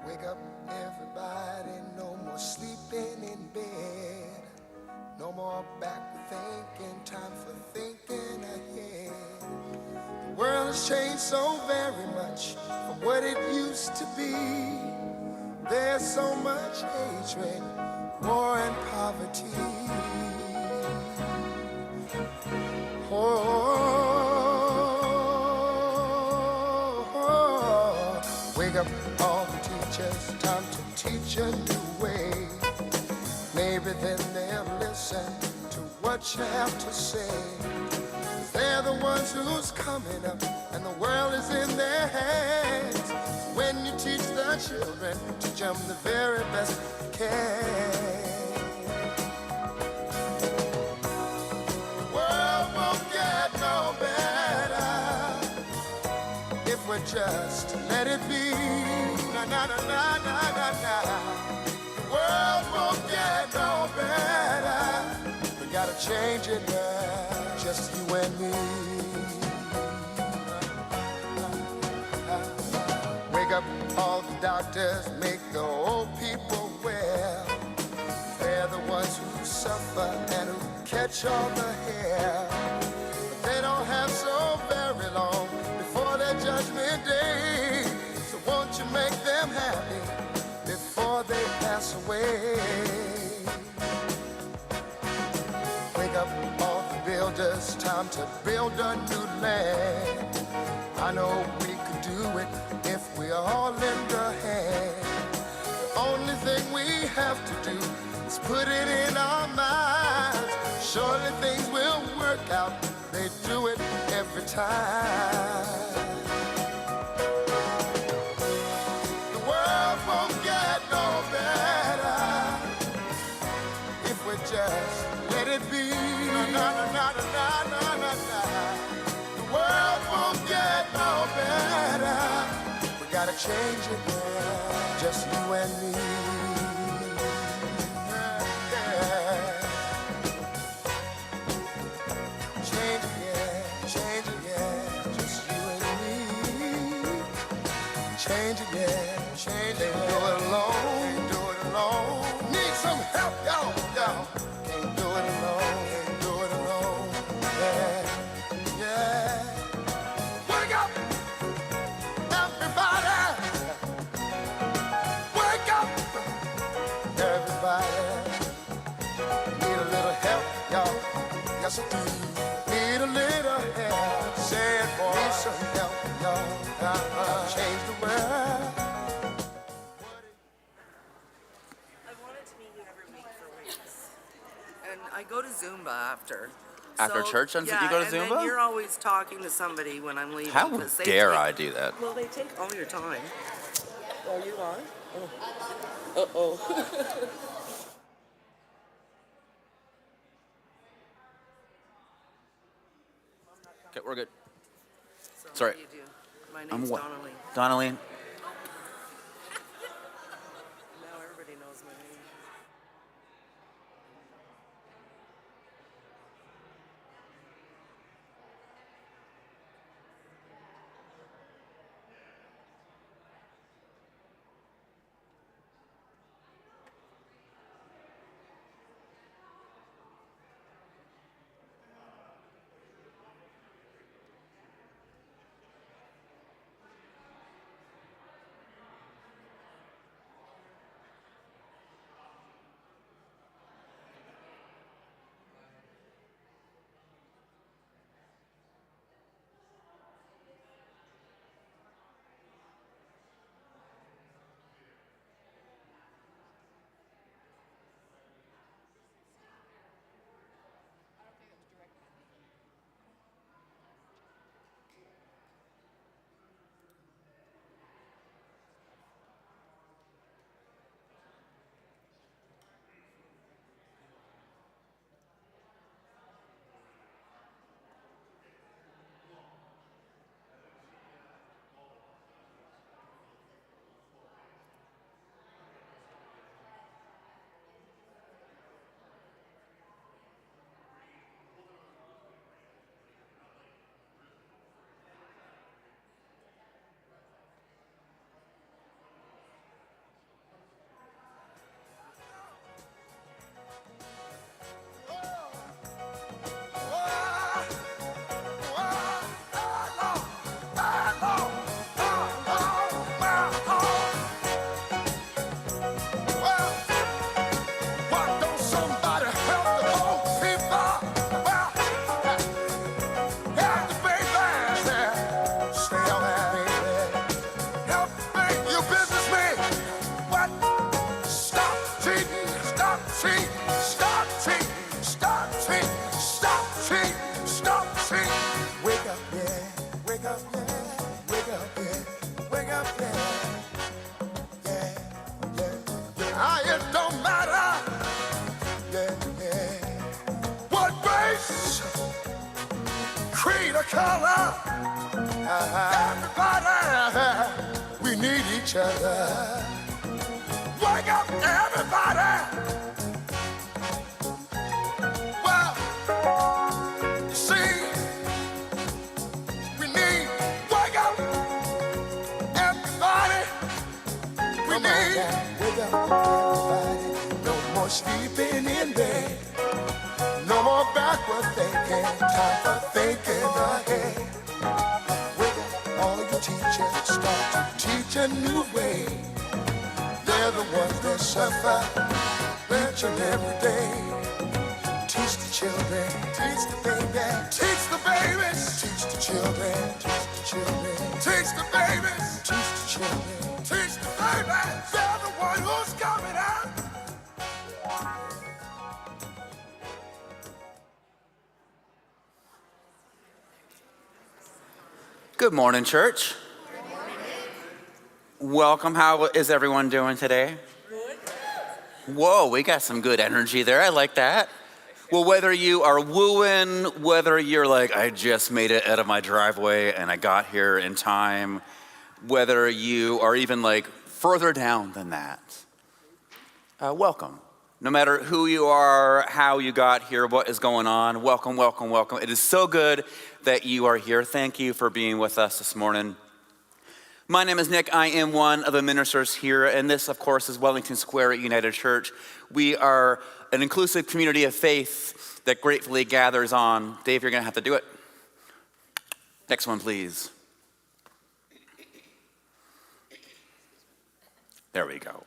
Wake up, everybody, no more sleeping in bed. No more back thinking, time for thinking ahead. The world has changed so very much from what it used to be. There's so much hatred, war and poverty. Oh, wake up all the teachers, time to teach a new way. Maybe then they'll listen to what you have to say. 'Cause they're the ones who's coming up, and the world is in their hands. So when you teach the children, teach them the very best you can. The world won't get no better if we just let it be. Na na na na na na na. The world won't get no better. We gotta change it now, just you and me. Wake up all the doctors, make the old people well. They're the ones who suffer and who catch all the hair. But they don't have so very long before their judgment day. So won't you make them happy before they pass away? Wake up all the builders, time to build a new land. I know we could do it if we all lend a hand. The only thing we have to do is put it in our minds. Surely things will work out, they do it every time. The world won't get no better if we just let it be. Na na na na na na na. The world won't get no better. We gotta change it now, just you and me. Yeah. Change it, yeah, change it, yeah, just you and me. Change it, yeah, change it. Can't do it alone, can't do it alone. Need some help, y'all, y'all. Can't do it alone, can't do it alone. Yeah, yeah. Wake up, everybody. Wake up, everybody. Need a little help, y'all. Yes, I do. Need a little help. Say it, boy. Need some help, y'all. Change the world. I've wanted to meet you every week for weeks. And I go to Zumba after. After So, church, yeah, you go to and Zumba? then you're always talking to somebody when I'm leaving. How 'cause they dare take- I do that? Well, they take all your time. Are you on? Oh. Uh-oh. Okay, we're good. So Sorry. How do you do? My I'm name's what? Donnelly. Donnelly. Now everybody knows my name. a color. Everybody, we need each other. Wake up, everybody. Well, you see, we need, wake up, everybody. We need, wake up, everybody. No more sleeping in bed. No more backward thinking. Time for thinking ahead. Wake up, all you teachers, start to teach a new way. They're the ones that suffer each and every day. Teach the children, teach the baby, teach the babies, teach the children, teach the children, teach the babies, teach the children, teach the babies. They're the one who's coming out. Good morning, church. Welcome. How is everyone doing today? Whoa, we got some good energy there. I like that. Well, whether you are wooing, whether you're like, I just made it out of my driveway and I got here in time, whether you are even like further down than that, welcome. No matter who you are, how you got here, what is going on, welcome, welcome, welcome. It is so good that you are here. Thank you for being with us this morning. My name is Nick. I am one of the ministers here, and this, of course, is Wellington Square United Church. We are an inclusive community of faith that gratefully gathers on. Dave, you're going to have to do it. Next one, please. There we go.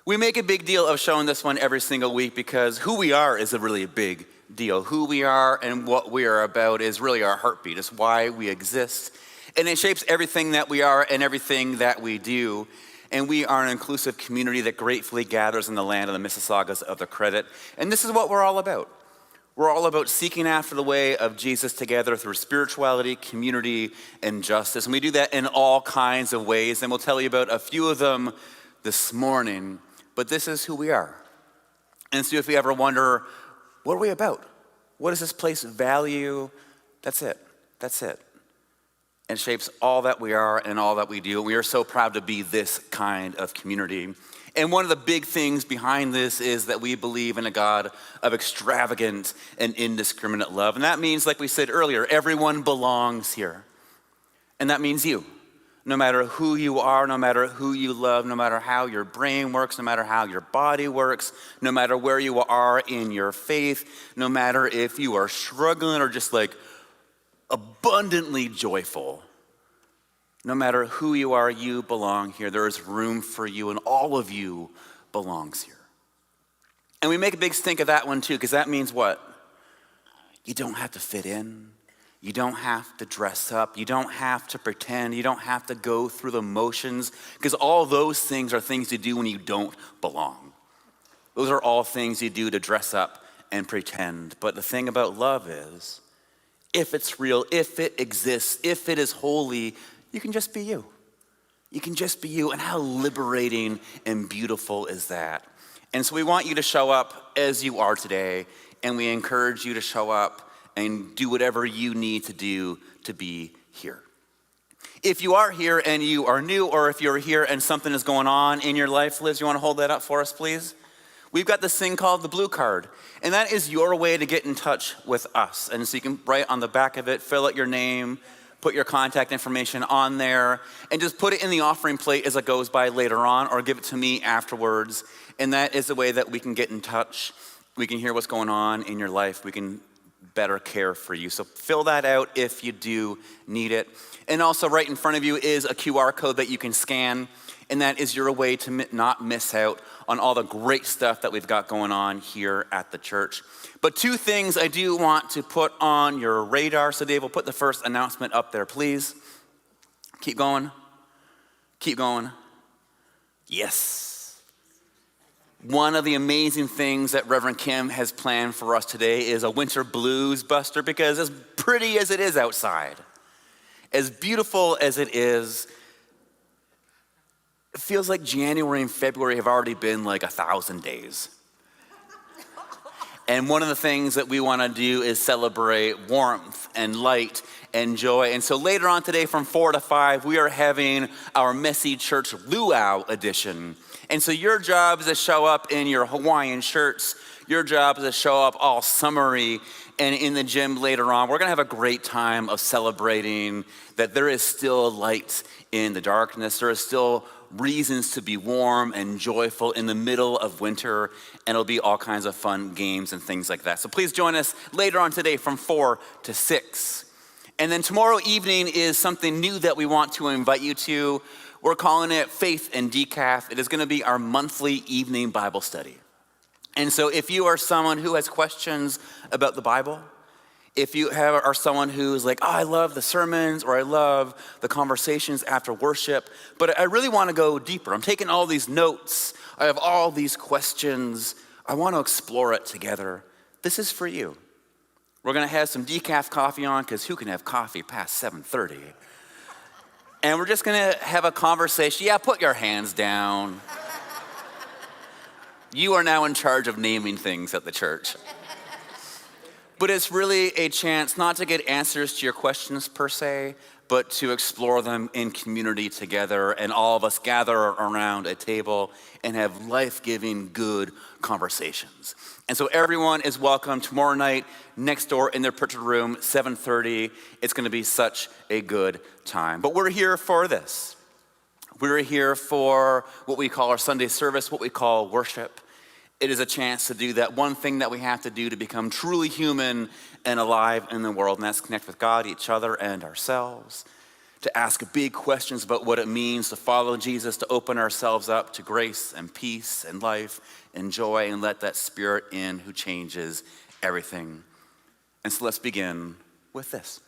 We make a big deal of showing this one every single week because who we are is a really big deal. Who we are and what we are about is really our heartbeat. It's why we exist. And it shapes everything that we are and everything that we do. And we are an inclusive community that gratefully gathers in the land of the Mississaugas of the Credit. And this is what we're all about. We're all about seeking after the way of Jesus together through spirituality, community, and justice. And we do that in all kinds of ways. And we'll tell you about a few of them this morning. But this is who we are. And so if you ever wonder, what are we about? What does this place value? That's it. That's it. It shapes all that we are and all that we do. We are so proud to be this kind of community. And one of the big things behind this is that we believe in a God of extravagant and indiscriminate love. And that means, like we said earlier, everyone belongs here. And that means you. No matter who you are, no matter who you love, no matter how your brain works, no matter how your body works, no matter where you are in your faith, no matter if you are struggling or just like abundantly joyful, no matter who you are, you belong here. There is room for you, and all of you belongs here. And we make a big stink of that one too, because that means what? You don't have to fit in. You don't have to dress up. You don't have to pretend. You don't have to go through the motions, because all those things are things you do when you don't belong. Those are all things you do to dress up and pretend. But the thing about love is, if it's real, if it exists, if it is holy, you can just be you. You can just be you. And how liberating and beautiful is that? And so we want you to show up as you are today, and we encourage you to show up and do whatever you need to do to be here. If you are here and you are new, or if you're here and something is going on in your life, Liz, you want to hold that up for us, please? We've got this thing called the Blue Card, and that is your way to get in touch with us. And so you can write on the back of it, fill out your name, put your contact information on there, and just put it in the offering plate as it goes by later on, or give it to me afterwards. And that is the way that we can get in touch. We can hear what's going on in your life. We can better care for you. So fill that out if you do need it. And also right in front of you is a QR code that you can scan, and that is your way to not miss out on all the great stuff that we've got going on here at the church. But two things I do want to put on your radar. So Dave, we'll put the first announcement up there, please. Keep going. Keep going. Yes. One of the amazing things that Reverend Kim has planned for us today is a winter blues buster, because as pretty as it is outside, as beautiful as it is, it feels like January and February have already been like 1,000 days. And one of the things that we want to do is celebrate warmth and light and joy. And so later on today from 4 to 5, we are having our Messy Church Luau edition. And so your job is to show up in your Hawaiian shirts. Your job is to show up all summery. And in the gym later on, we're going to have a great time of celebrating that there is still light in the darkness. There is still reasons to be warm and joyful in the middle of winter, and it'll be all kinds of fun games and things like that. So please join us later on today from 4 to 6. And then tomorrow evening is something new that we want to invite you to. We're calling it Faith and Decaf. It is going to be our monthly evening Bible study. And so if you are someone who has questions about the Bible, if you are someone who's like, oh, I love the sermons or I love the conversations after worship, but I really want to go deeper. I'm taking all these notes. I have all these questions. I want to explore it together. This is for you. We're going to have some decaf coffee on because who can have coffee past 7:30? And we're just going to have a conversation. Yeah, put your hands down. You are now in charge of naming things at the church. But it's really a chance not to get answers to your questions per se, but to explore them in community together and all of us gather around a table and have life-giving, good conversations. And so everyone is welcome tomorrow night next door in their picture room, 7:30. It's going to be such a good time. But we're here for this. We're here for what we call our Sunday service, what we call worship. It is a chance to do that one thing that we have to do to become truly human and alive in the world, and that's connect with God, each other, and ourselves. To ask big questions about what it means to follow Jesus, to open ourselves up to grace and peace and life and joy, and let that Spirit in who changes everything. And so let's begin with this.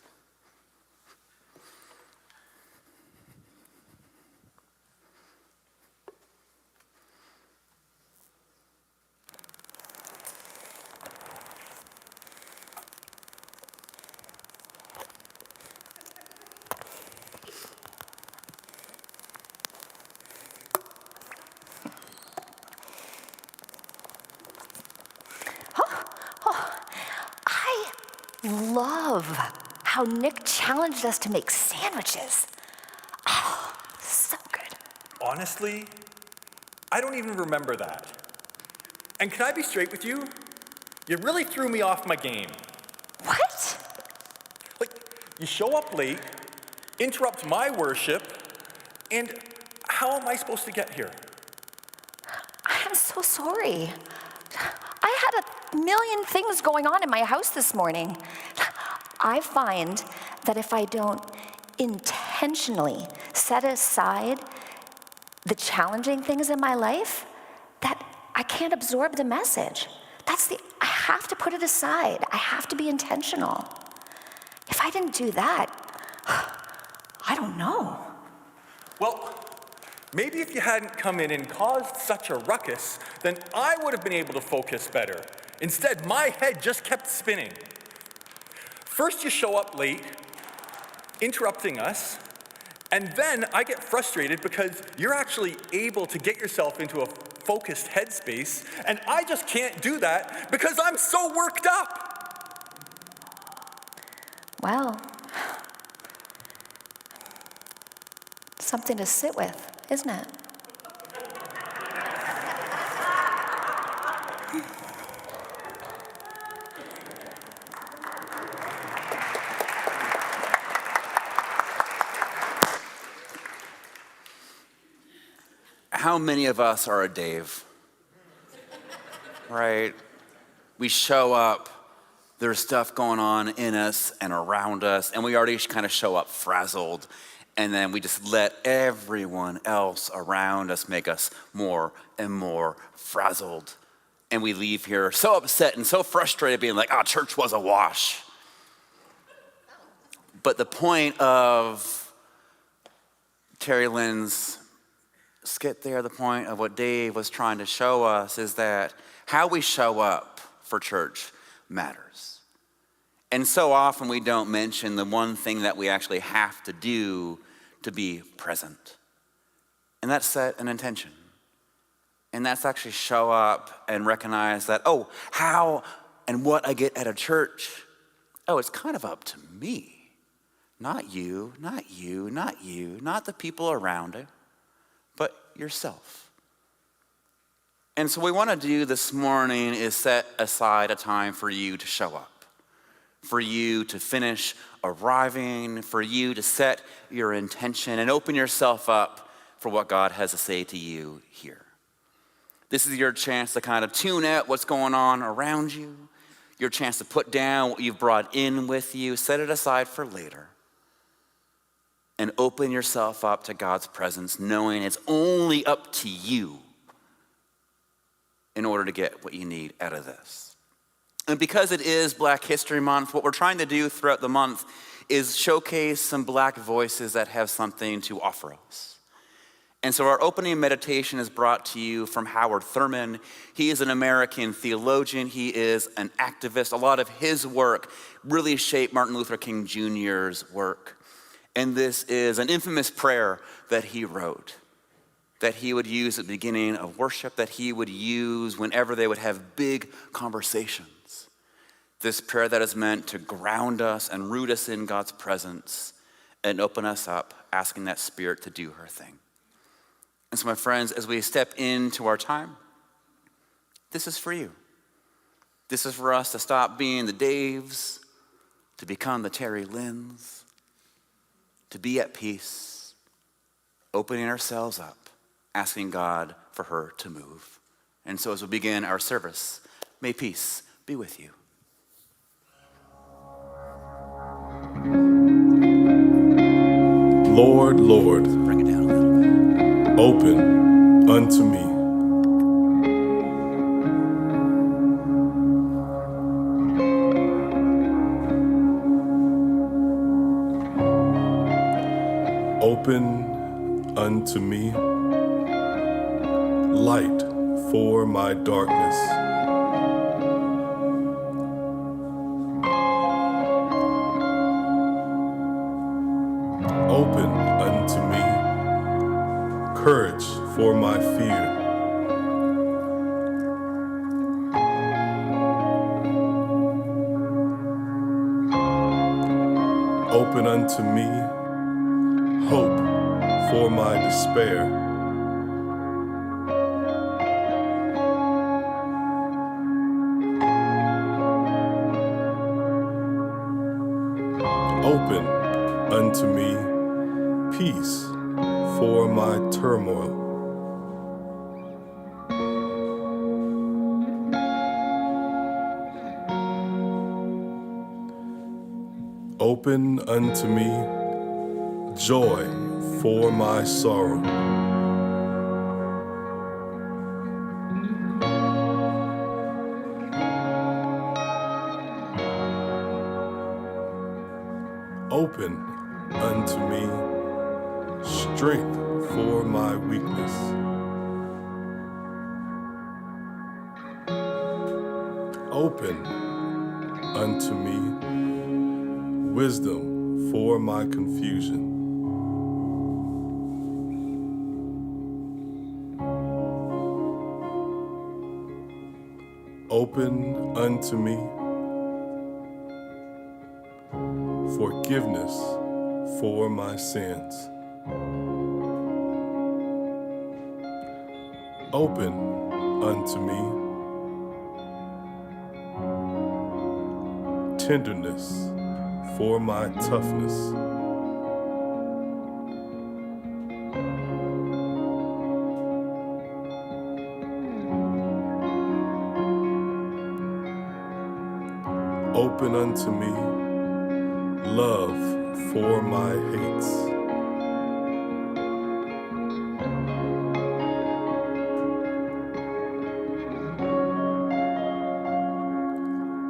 Love how Nick challenged us to make sandwiches. Oh, so good. Honestly, I don't even remember that. And can I be straight with you? You really threw me off my game. What? Like, you show up late, interrupt my worship, and how am I supposed to get here? I'm so sorry. I had a million things going on in my house this morning. I find that if I don't intentionally set aside the challenging things in my life, that I can't absorb the message. I have to put it aside. I have to be intentional. If I didn't do that, I don't know. Well, maybe if you hadn't come in and caused such a ruckus, then I would have been able to focus better. Instead, my head just kept spinning. First, you show up late, interrupting us, and then I get frustrated because you're actually able to get yourself into a focused headspace, and I just can't do that because I'm so worked up. Well, something to sit with, isn't it? How many of us are a Dave? Right? We show up, there's stuff going on in us and around us, and we already kind of show up frazzled, and then we just let everyone else around us make us more and more frazzled. And we leave here so upset and so frustrated, being like, oh, church was a wash. But the point of Terry Lynn's skit there, the point of what Dave was trying to show us is that how we show up for church matters. And so often we don't mention the one thing that we actually have to do to be present. And that's set an intention. And that's actually show up and recognize that, oh, how and what I get out of church, oh, it's kind of up to me. Not you, not you, not you, not the people around it, but yourself. And so what we want to do this morning is set aside a time for you to show up, for you to finish arriving, for you to set your intention and open yourself up for what God has to say to you here. This is your chance to kind of tune out what's going on around you, your chance to put down what you've brought in with you, set it aside for later, and open yourself up to God's presence, knowing it's only up to you in order to get what you need out of this. And because it is Black History Month, what we're trying to do throughout the month is showcase some Black voices that have something to offer us. And so our opening meditation is brought to you from Howard Thurman. He is an American theologian. He is an activist. A lot of his work really shaped Martin Luther King Jr.'s work. And this is an infamous prayer that he wrote, that he would use at the beginning of worship, that he would use whenever they would have big conversations. This prayer that is meant to ground us and root us in God's presence and open us up, asking that Spirit to do her thing. And so, my friends, as we step into our time, this is for you. This is for us to stop being the Daves, to become the Terry Lyns, to be at peace, opening ourselves up, asking God for her to move. And so as we begin our service, may peace be with you. Lord, Lord, Bring it down a little bit. open unto me. Open unto me light for my darkness. Open unto me courage for my fear. Open unto me hope for my despair. Open unto me peace for my turmoil. Open unto me joy for my sorrow. Open unto me strength for my weakness. Open unto me wisdom for my confusion. Open unto me forgiveness for my sins. Open unto me tenderness for my toughness. Open unto me love for my hates.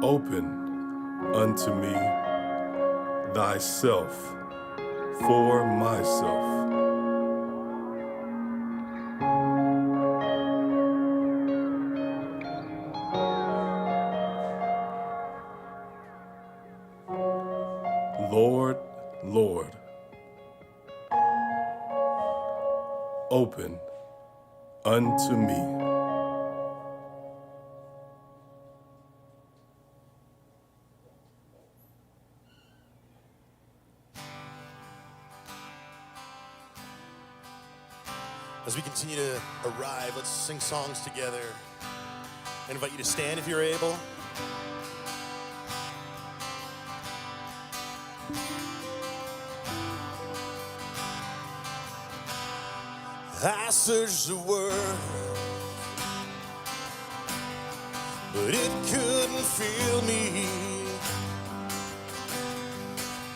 Open unto me thyself for myself. Lord, Lord, open unto me. As we continue to arrive, let's sing songs together. I invite you to stand if you're able. I searched the world, but it couldn't fill me.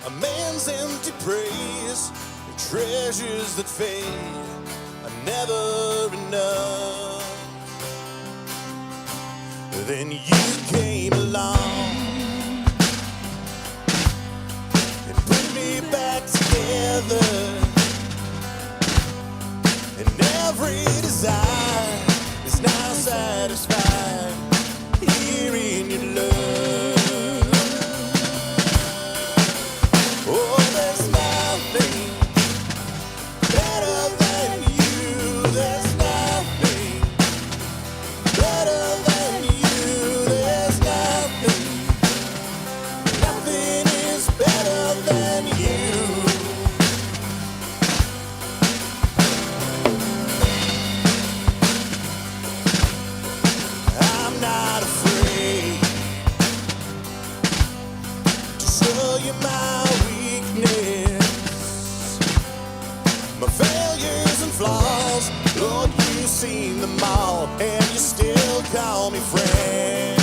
A man's empty praise and treasures that fade are never enough. Then you came along and put me back together, and every desire is now satisfied here in your love. Oh, there's nothing better than you. There's nothing better than you. There's nothing, nothing is better than you. I'm not afraid to show you my weakness, my failures and flaws. Lord, you've seen them all, and you still call me friend.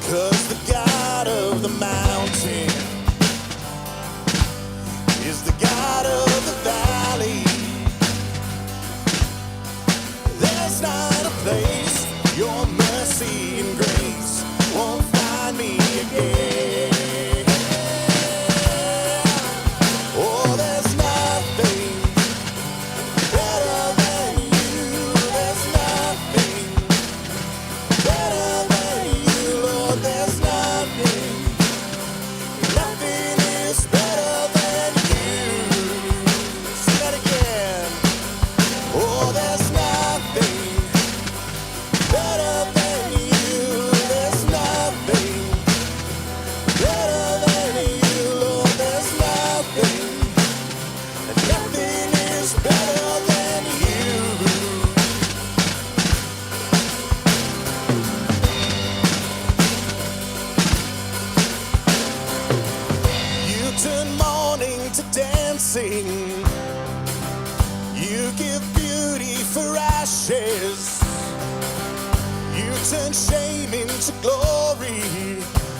'Cause the God of the mountain is the God of the valley. There's not a place your mercy and grace won't find me again. Oh, there's nothing better than you. There's nothing better than you, Lord. There's nothing, nothing is better than you. Say that again. Oh, there's nothing better than you. There's nothing better than you, Lord. There's nothing, and nothing is better than you. You turn mourning to dancing. You give beauty for ashes. You turn shame into glory.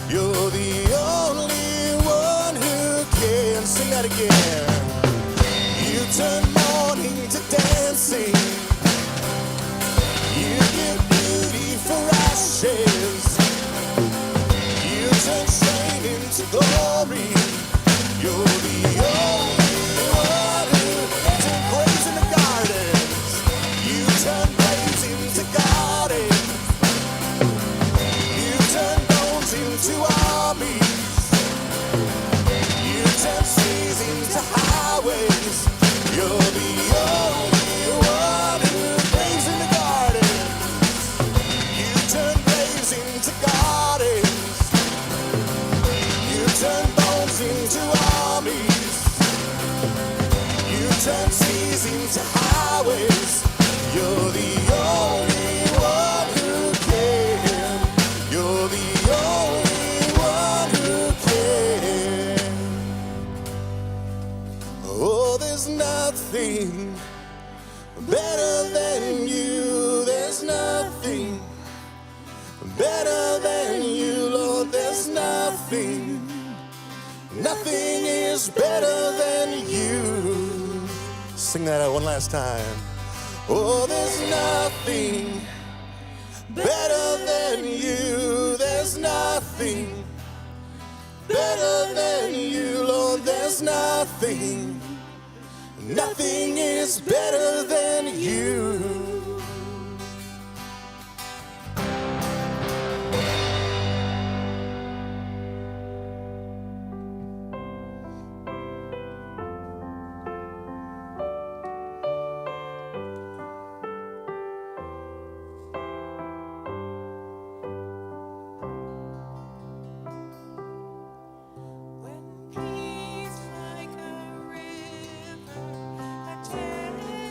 You're the only one who can. Sing that again. You turn mourning to dancing. You give beauty for ashes. You turn shame into glory. You're the only one who turn praise into gardens. You turn praise into gardens. You turn bones into armies. You turn seas into highways. You're the only one who brings in the gardens. You turn graves into gardens. You turn bones into armies. You turn seas into highways. You're the only one who can. You're the only one who can. Oh, there's nothing better than you. There's nothing better than you, Lord. There's nothing, nothing is better than you. Sing that out one last time. Oh, there's nothing better than you. There's nothing better than you, Lord. There's nothing, nothing is better than you. When peace like a river attends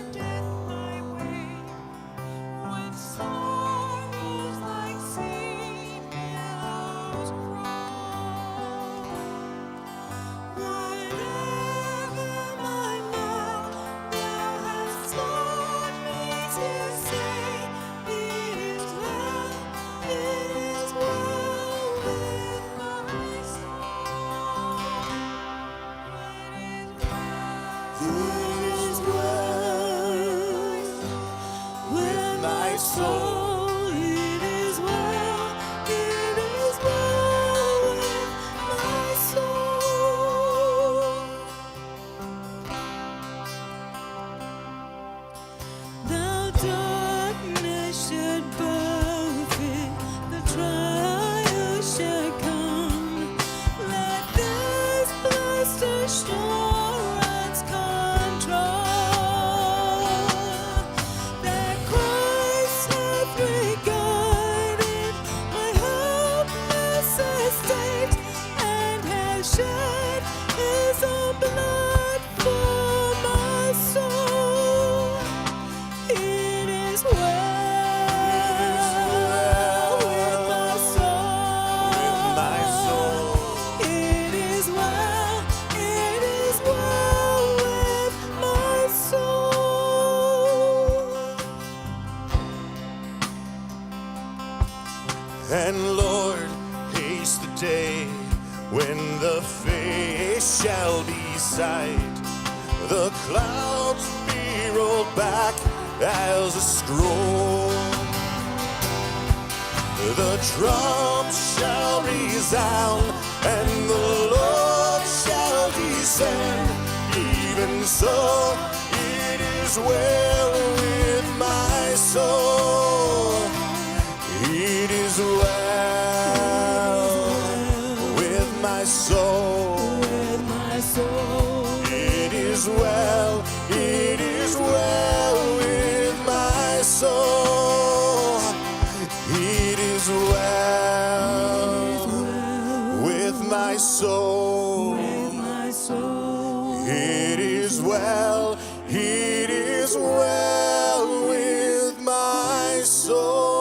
And Lord, haste the day when the face shall be sight, the clouds be rolled back as a scroll, the drums shall resound and the Lord shall descend. Even so, it is well with my soul. It is well with my soul. It is well, it is well with my soul. It is well with my soul. It is well, it is well with my soul.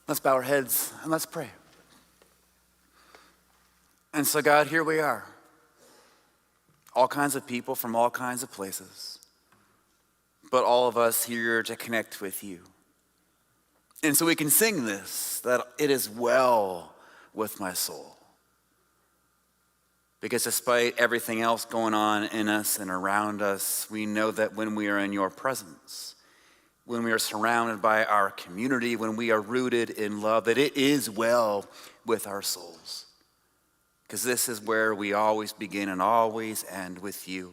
Let's bow our heads and let's pray. And so, God, here we are. All kinds of people from all kinds of places, but all of us here to connect with you. And so we can sing this, that it is well with my soul. Because despite everything else going on in us and around us, we know that when we are in your presence, when we are surrounded by our community, when we are rooted in love, that it is well with our souls. Because this is where we always begin and always end with you.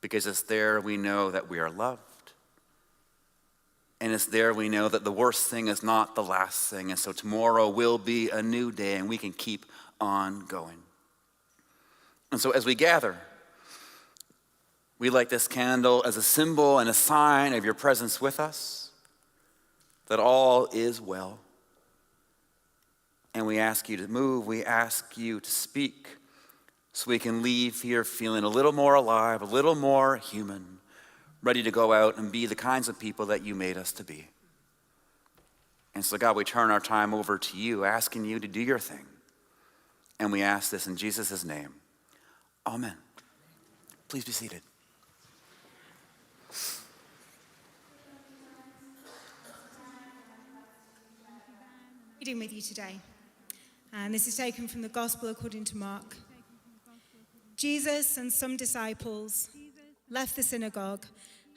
Because it's there we know that we are loved. And it's there we know that the worst thing is not the last thing. And so tomorrow will be a new day and we can keep on going. And so as we gather, we light this candle as a symbol and a sign of your presence with us, that all is well. And we ask you to move, we ask you to speak, so we can leave here feeling a little more alive, a little more human, ready to go out and be the kinds of people that you made us to be. And so, God, we turn our time over to you, asking you to do your thing. And we ask this in Jesus' name. Amen. Please be seated. Reading with you today. And this is taken from the Gospel according to Mark. Jesus and some disciples left the synagogue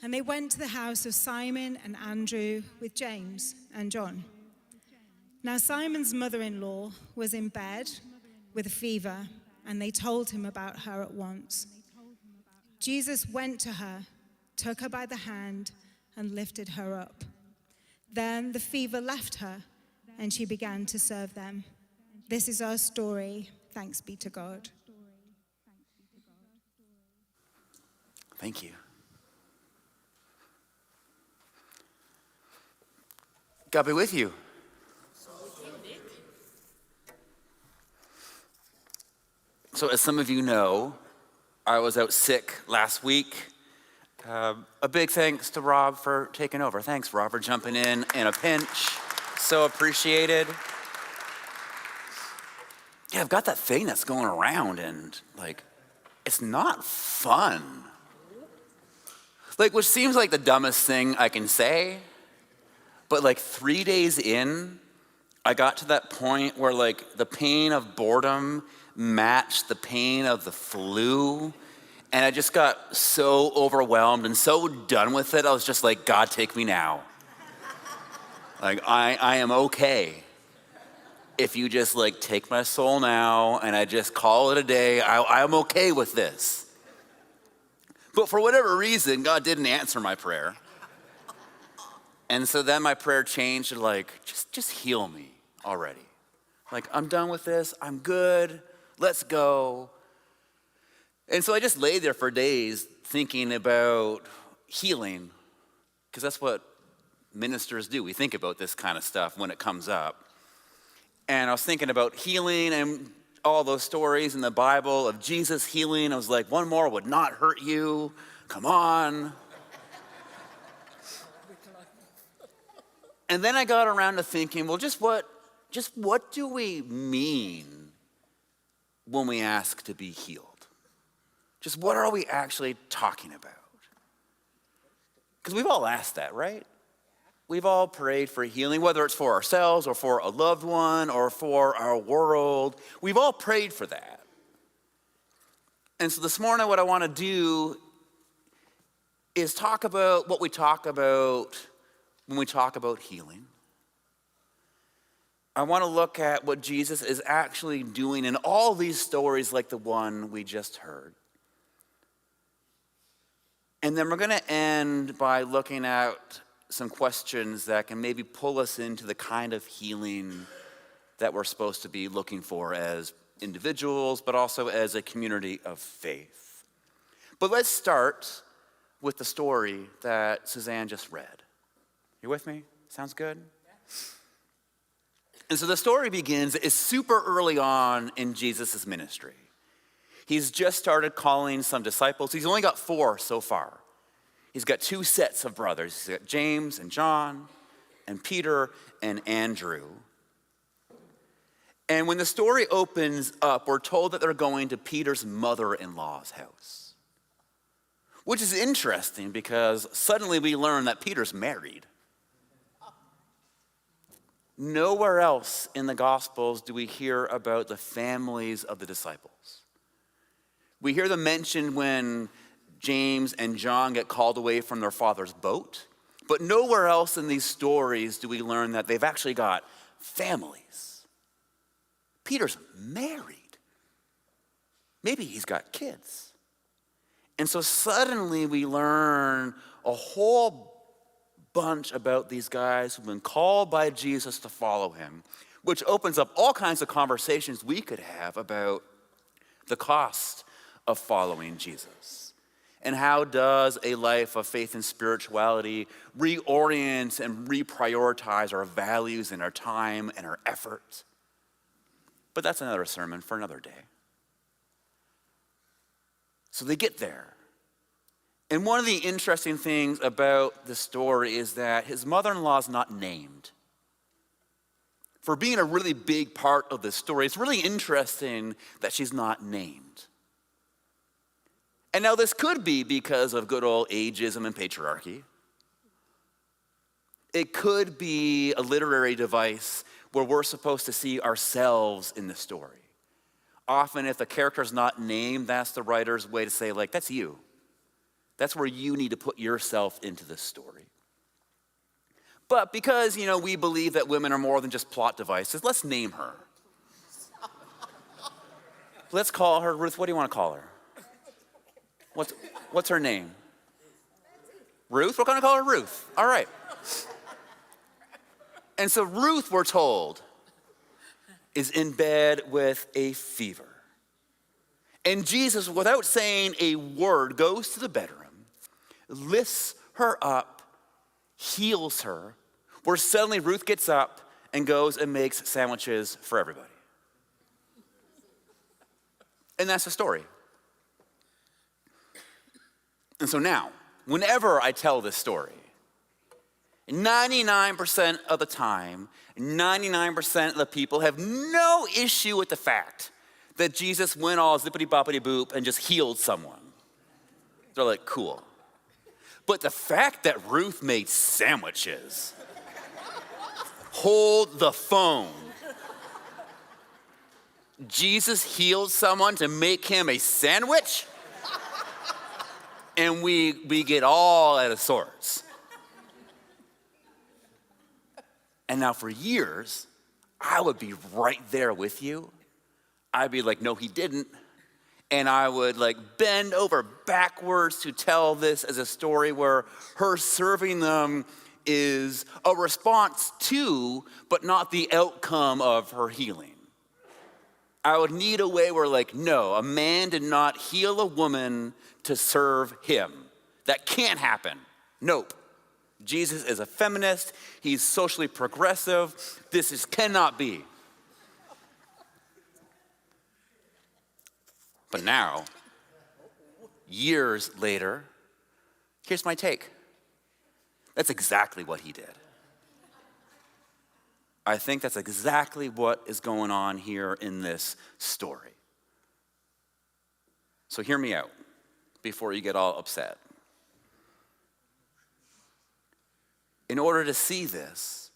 and they went to the house of Simon and Andrew with James and John. Now Simon's mother-in-law was in bed with a fever, and they told him about her at once. Jesus went to her, took her by the hand, and lifted her up. Then the fever left her, and she began to serve them. This is our story. Thanks be to God. Thank you. God be with you. So as some of you know, I was out sick last week. A big thanks to Rob for taking over. Thanks, Rob, for jumping in a pinch. So appreciated. Yeah, I've got that thing that's going around and it's not fun. Which seems like the dumbest thing I can say, But like 3 days in, I got to that point where like the pain of boredom matched the pain of the flu. And I just got so overwhelmed and so done with it. I was just like, God, take me now. Like, I am okay. If you just like take my soul now and I just call it a day, I'm okay with this. But for whatever reason, God didn't answer my prayer. And so then my prayer changed to like, just heal me already. Like, I'm done with this, I'm good, let's go. And so I just lay there for days thinking about healing, because that's what ministers do. We think about this kind of stuff when it comes up. And I was thinking about healing and all those stories in the Bible of Jesus healing. I was like, one more would not hurt you. Come on. And then I got around to thinking, well, just what do we mean when we ask to be healed? Just what are we actually talking about? Because we've all asked that, right? We've all prayed for healing, whether it's for ourselves or for a loved one or for our world. We've all prayed for that. And so this morning, what I want to do is talk about what we talk about when we talk about healing. I want to look at what Jesus is actually doing in all these stories like the one we just heard. And then we're going to end by looking at some questions that can maybe pull us into the kind of healing that we're supposed to be looking for as individuals, but also as a community of faith. But let's start with the story that Suzanne just read. You with me? Sounds good? And so the story begins, it's super early on in Jesus' ministry. He's just started calling some disciples. He's only got 4 so far. He's got 2 sets of brothers. He's got James and John and Peter and Andrew. And when the story opens up, we're told that they're going to Peter's mother-in-law's house, which is interesting because suddenly we learn that Peter's married. Nowhere else in the Gospels do we hear about the families of the disciples. We hear them mentioned when James and John get called away from their father's boat, but nowhere else in these stories do we learn that they've actually got families. Peter's married. Maybe he's got kids. And so suddenly we learn a whole bunch about these guys who've been called by Jesus to follow him, which opens up all kinds of conversations we could have about the cost of following Jesus. And how does a life of faith and spirituality reorient and reprioritize our values and our time and our effort? But that's another sermon for another day. So they get there. And one of the interesting things about the story is that his mother-in-law is not named. For being a really big part of the story, it's really interesting that she's not named. And now this could be because of good old ageism and patriarchy. It could be a literary device where we're supposed to see ourselves in the story. Often if the character's not named, that's the writer's way to say, like, that's you. That's where you need to put yourself into this story. But because, we believe that women are more than just plot devices, let's name her. Let's call her Ruth. What do you want to call her? What's her name? Ruth? We're going to call her Ruth. All right. And so Ruth, we're told, is in bed with a fever. And Jesus, without saying a word, goes to the bedroom, lifts her up, heals her, where suddenly Ruth gets up and goes and makes sandwiches for everybody. And that's the story. And so now, whenever I tell this story, 99% of the time, 99% of the people have no issue with the fact that Jesus went all zippity-boppity-boop and just healed someone. They're like, cool. But the fact that Ruth made sandwiches, hold the phone. Jesus healed someone to make him a sandwich, and we get all out of sorts. And now for years, I would be right there with you. I'd be like, no, he didn't. And I would like bend over backwards to tell this as a story where her serving them is a response to, but not the outcome of her healing. I would need a way where like, no, a man did not heal a woman to serve him. That can't happen. Nope. Jesus is a feminist. He's socially progressive. This cannot be. But now, years later, here's my take. That's exactly what he did. I think that's exactly what is going on here in this story. So hear me out before you get all upset. In order to see this,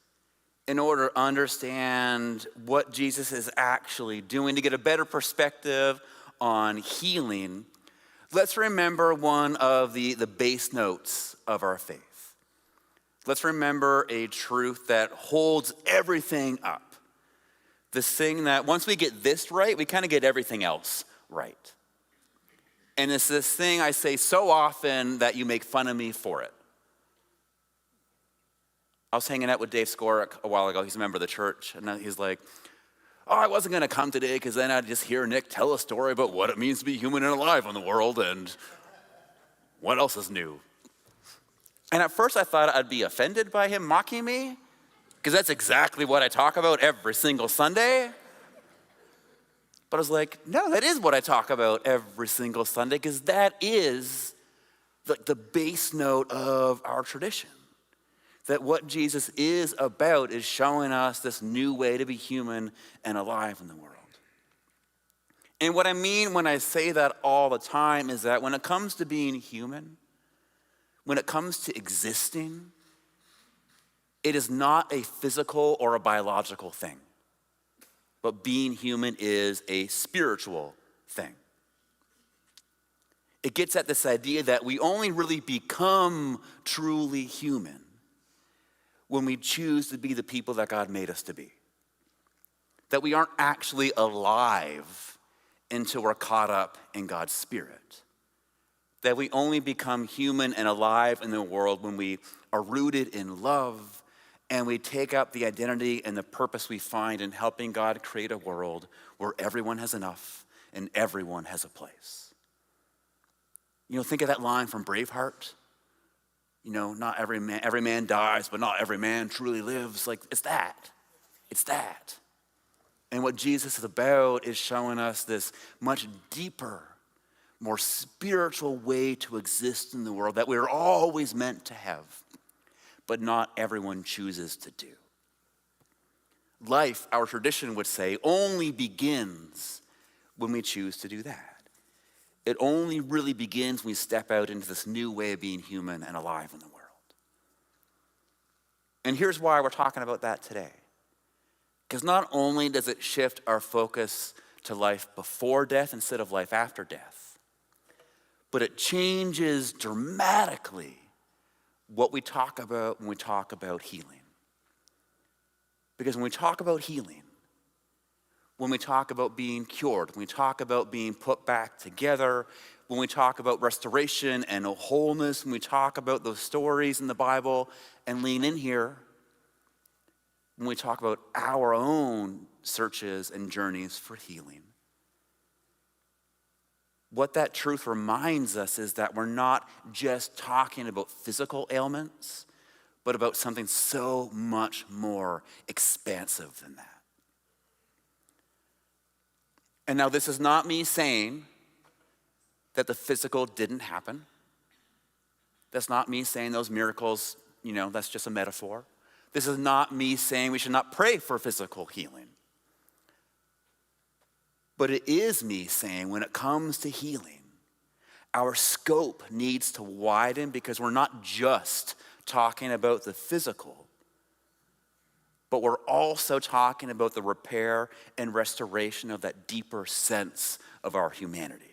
in order to understand what Jesus is actually doing, to get a better perspective on healing, let's remember one of the base notes of our faith. Let's remember a truth that holds everything up. This thing that once we get this right, we kind of get everything else right. And it's this thing I say so often that you make fun of me for it. I was hanging out with Dave Skorick a while ago. He's a member of the church. And he's like, oh, I wasn't going to come today because then I'd just hear Nick tell a story about what it means to be human and alive in the world and what else is new. And at first I thought I'd be offended by him mocking me because that's exactly what I talk about every single Sunday. But I was like, no, that is what I talk about every single Sunday because that is the base note of our tradition. That what Jesus is about is showing us this new way to be human and alive in the world. And what I mean when I say that all the time is that when it comes to being human, when it comes to existing, it is not a physical or a biological thing. But being human is a spiritual thing. It gets at this idea that we only really become truly human when we choose to be the people that God made us to be. That we aren't actually alive until we're caught up in God's Spirit. That we only become human and alive in the world when we are rooted in love and we take up the identity and the purpose we find in helping God create a world where everyone has enough and everyone has a place. You know, think of that line from Braveheart. You know, not every man dies, but not every man truly lives. Like, it's that. It's that. And what Jesus is about is showing us this much deeper, more spiritual way to exist in the world that we're always meant to have, but not everyone chooses to do. Life, our tradition would say, only begins when we choose to do that. It only really begins when we step out into this new way of being human and alive in the world. And here's why we're talking about that today. Because not only does it shift our focus to life before death instead of life after death, but it changes dramatically what we talk about when we talk about healing. Because when we talk about healing, when we talk about being cured, when we talk about being put back together, when we talk about restoration and wholeness, when we talk about those stories in the Bible and lean in here, when we talk about our own searches and journeys for healing, what that truth reminds us is that we're not just talking about physical ailments, but about something so much more expansive than that. And now this is not me saying that the physical didn't happen. That's not me saying those miracles, that's just a metaphor. This is not me saying we should not pray for physical healing. But it is me saying when it comes to healing, our scope needs to widen because we're not just talking about the physical, but we're also talking about the repair and restoration of that deeper sense of our humanity.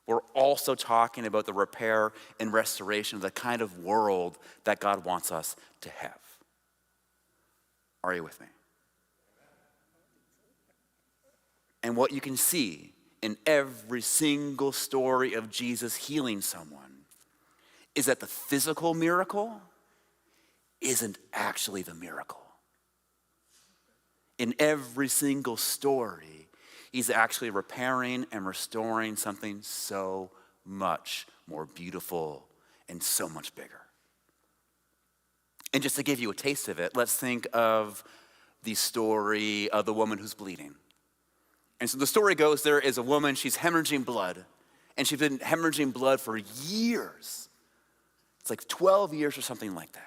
We're also talking about the repair and restoration of the kind of world that God wants us to have. Are you with me? And what you can see in every single story of Jesus healing someone is that the physical miracle isn't actually the miracle. In every single story, he's actually repairing and restoring something so much more beautiful and so much bigger. And just to give you a taste of it, let's think of the story of the woman who's bleeding. And so the story goes, there is a woman, she's hemorrhaging blood, and she's been hemorrhaging blood for years. It's like 12 years or something like that.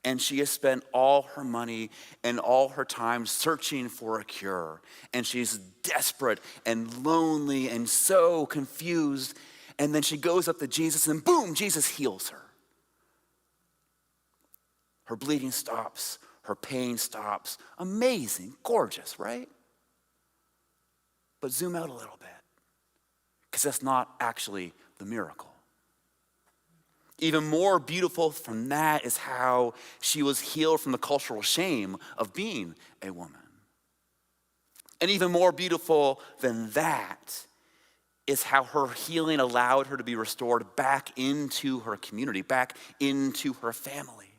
And she has spent all her money and all her time searching for a cure. And she's desperate and lonely and so confused. And then she goes up to Jesus and boom, Jesus heals her. Her bleeding stops, her pain stops. Amazing, gorgeous, right? But zoom out a little bit, because that's not actually the miracle. Even more beautiful from that is how she was healed from the cultural shame of being a woman. And even more beautiful than that is how her healing allowed her to be restored back into her community, back into her family.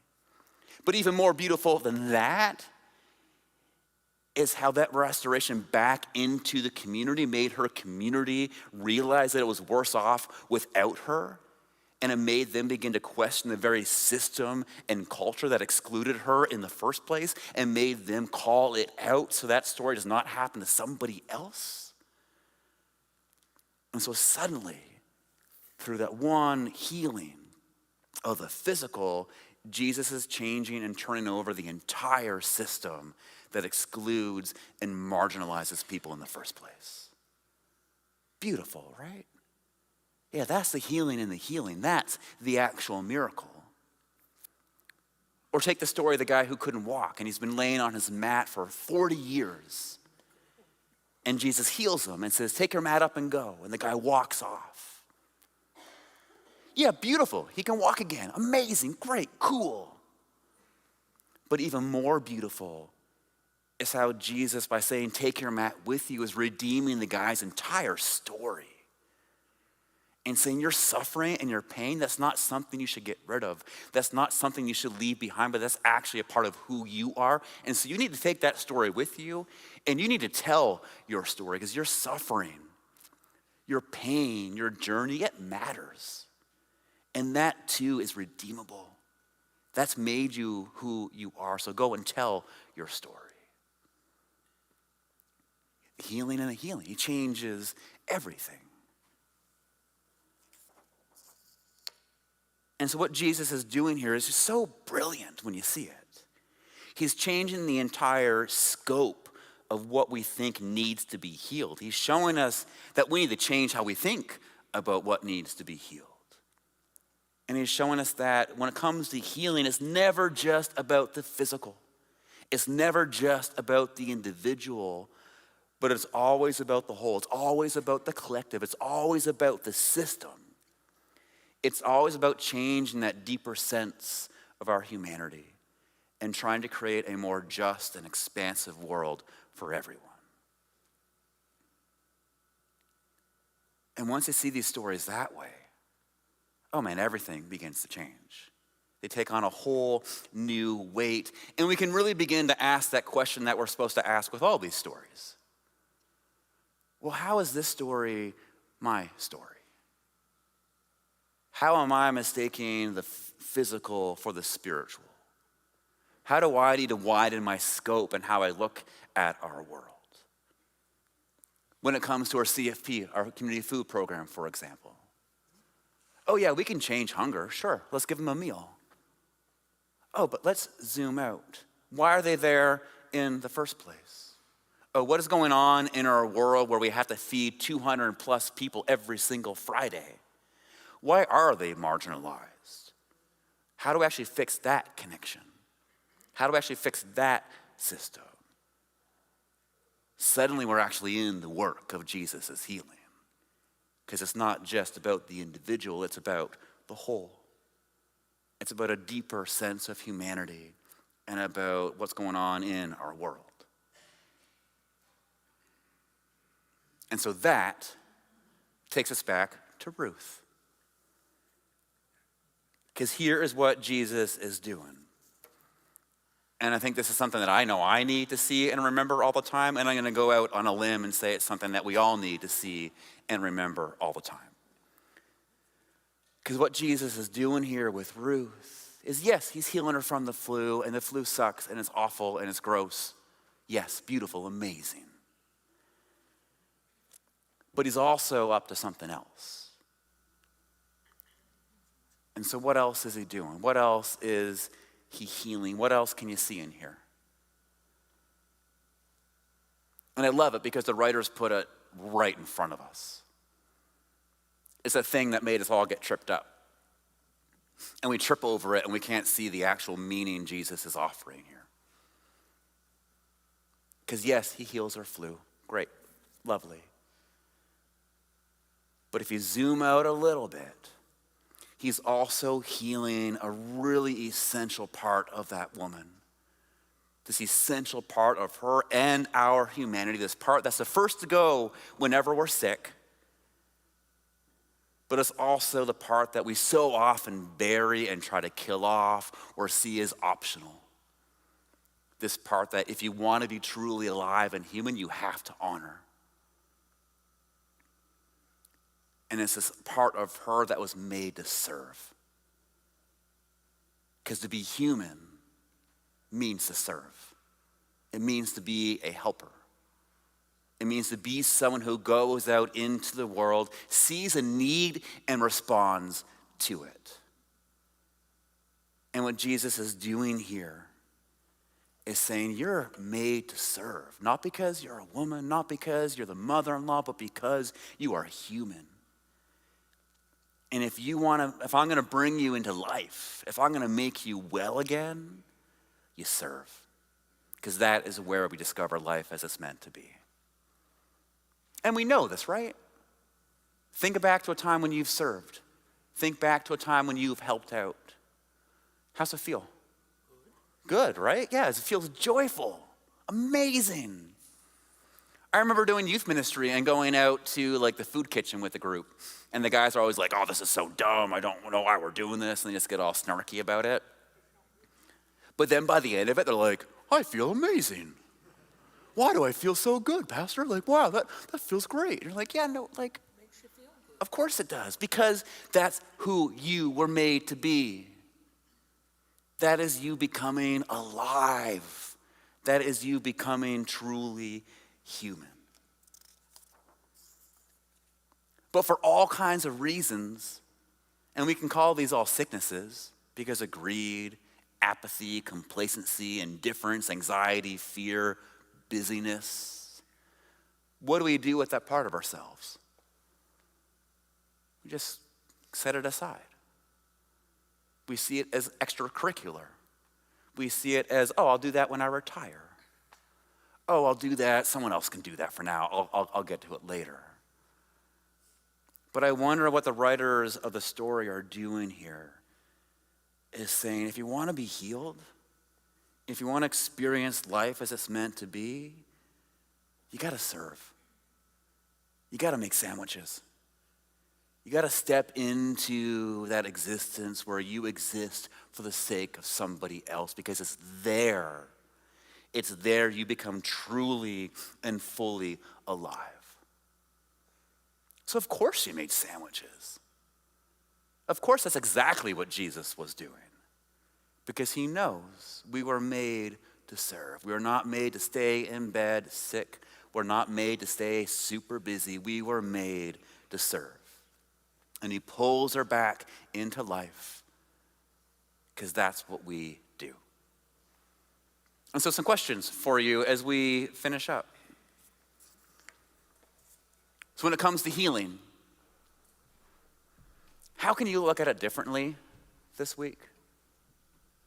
But even more beautiful than that is how that restoration back into the community made her community realize that it was worse off without her. And it made them begin to question the very system and culture that excluded her in the first place and made them call it out so that story does not happen to somebody else. And so suddenly, through that one healing of the physical, Jesus is changing and turning over the entire system that excludes and marginalizes people in the first place. Beautiful, right? Yeah, that's the healing in the healing. That's the actual miracle. Or take the story of the guy who couldn't walk and he's been laying on his mat for 40 years. And Jesus heals him and says, take your mat up and go. And the guy walks off. Yeah, beautiful. He can walk again. Amazing, great, cool. But even more beautiful is how Jesus, by saying, take your mat with you, is redeeming the guy's entire story. And saying your suffering and your pain, that's not something you should get rid of. That's not something you should leave behind, but that's actually a part of who you are. And so you need to take that story with you, and you need to tell your story, because your suffering, your pain, your journey, it matters. And that too is redeemable. That's made you who you are. So go and tell your story. Healing and a healing. He changes everything. And so what Jesus is doing here is just so brilliant when you see it. He's changing the entire scope of what we think needs to be healed. He's showing us that we need to change how we think about what needs to be healed. And he's showing us that when it comes to healing, it's never just about the physical. It's never just about the individual, but it's always about the whole. It's always about the collective. It's always about the system. It's always about changing that deeper sense of our humanity and trying to create a more just and expansive world for everyone. And once you see these stories that way, oh man, everything begins to change. They take on a whole new weight. And we can really begin to ask that question that we're supposed to ask with all these stories. Well, how is this story my story? How am I mistaking the physical for the spiritual? How do I need to widen my scope and how I look at our world? When it comes to our CFP, our community food program, for example. Oh yeah, we can change hunger, sure, let's give them a meal. Oh, but let's zoom out. Why are they there in the first place? Oh, what is going on in our world where we have to feed 200 plus people every single Friday? Why are they marginalized? How do we actually fix that connection? How do we actually fix that system? Suddenly we're actually in the work of Jesus' healing. Because it's not just about the individual, it's about the whole. It's about a deeper sense of humanity and about what's going on in our world. And so that takes us back to Ruth. Because here is what Jesus is doing. And I think this is something that I know I need to see and remember all the time. And I'm going to go out on a limb and say it's something that we all need to see and remember all the time. Because what Jesus is doing here with Ruth is, yes, he's healing her from the flu, and the flu sucks, and it's awful, and it's gross. Yes, beautiful, amazing. But he's also up to something else. And so what else is he doing? What else is he healing? What else can you see in here? And I love it because the writers put it right in front of us. It's a thing that made us all get tripped up. And we trip over it and we can't see the actual meaning Jesus is offering here. Because yes, he heals her flu. Great, lovely. But if you zoom out a little bit, he's also healing a really essential part of that woman. This essential part of her and our humanity, this part that's the first to go whenever we're sick. But it's also the part that we so often bury and try to kill off or see as optional. This part that if you want to be truly alive and human, you have to honor. And it's this part of her that was made to serve. Because to be human means to serve. It means to be a helper. It means to be someone who goes out into the world, sees a need, and responds to it. And what Jesus is doing here is saying you're made to serve. Not because you're a woman, not because you're the mother-in-law, but because you are human. And if I'm going to bring you into life, if I'm going to make you well again, you serve. Because that is where we discover life as it's meant to be. And we know this, right? Think back to a time when you've served. Think back to a time when you've helped out. How's it feel? Good, right? Yeah, it feels joyful, amazing. I remember doing youth ministry and going out to like the food kitchen with the group. And the guys are always like, oh, this is so dumb. I don't know why we're doing this. And they just get all snarky about it. But then by the end of it, they're like, I feel amazing. Why do I feel so good, Pastor? Like, wow, that feels great. And you're like, yeah, no, like, makes you feel good. Of course it does, because that's who you were made to be. That is you becoming alive. That is you becoming truly human. But for all kinds of reasons, and we can call these all sicknesses because of greed, apathy, complacency, indifference, anxiety, fear, busyness. What do we do with that part of ourselves? We just set it aside. We see it as extracurricular. We see it as, oh, I'll do that when I retire. Oh, I'll do that. Someone else can do that for now. I'll get to it later. But I wonder what the writers of the story are doing here is saying, if you want to be healed, if you want to experience life as it's meant to be, you got to serve. You got to make sandwiches. You got to step into that existence where you exist for the sake of somebody else, because it's there. It's there you become truly and fully alive. So of course you made sandwiches. Of course that's exactly what Jesus was doing. Because he knows we were made to serve. We were not made to stay in bed sick. We're not made to stay super busy. We were made to serve. And he pulls her back into life because that's what we do. And so some questions for you as we finish up. So when it comes to healing, how can you look at it differently this week?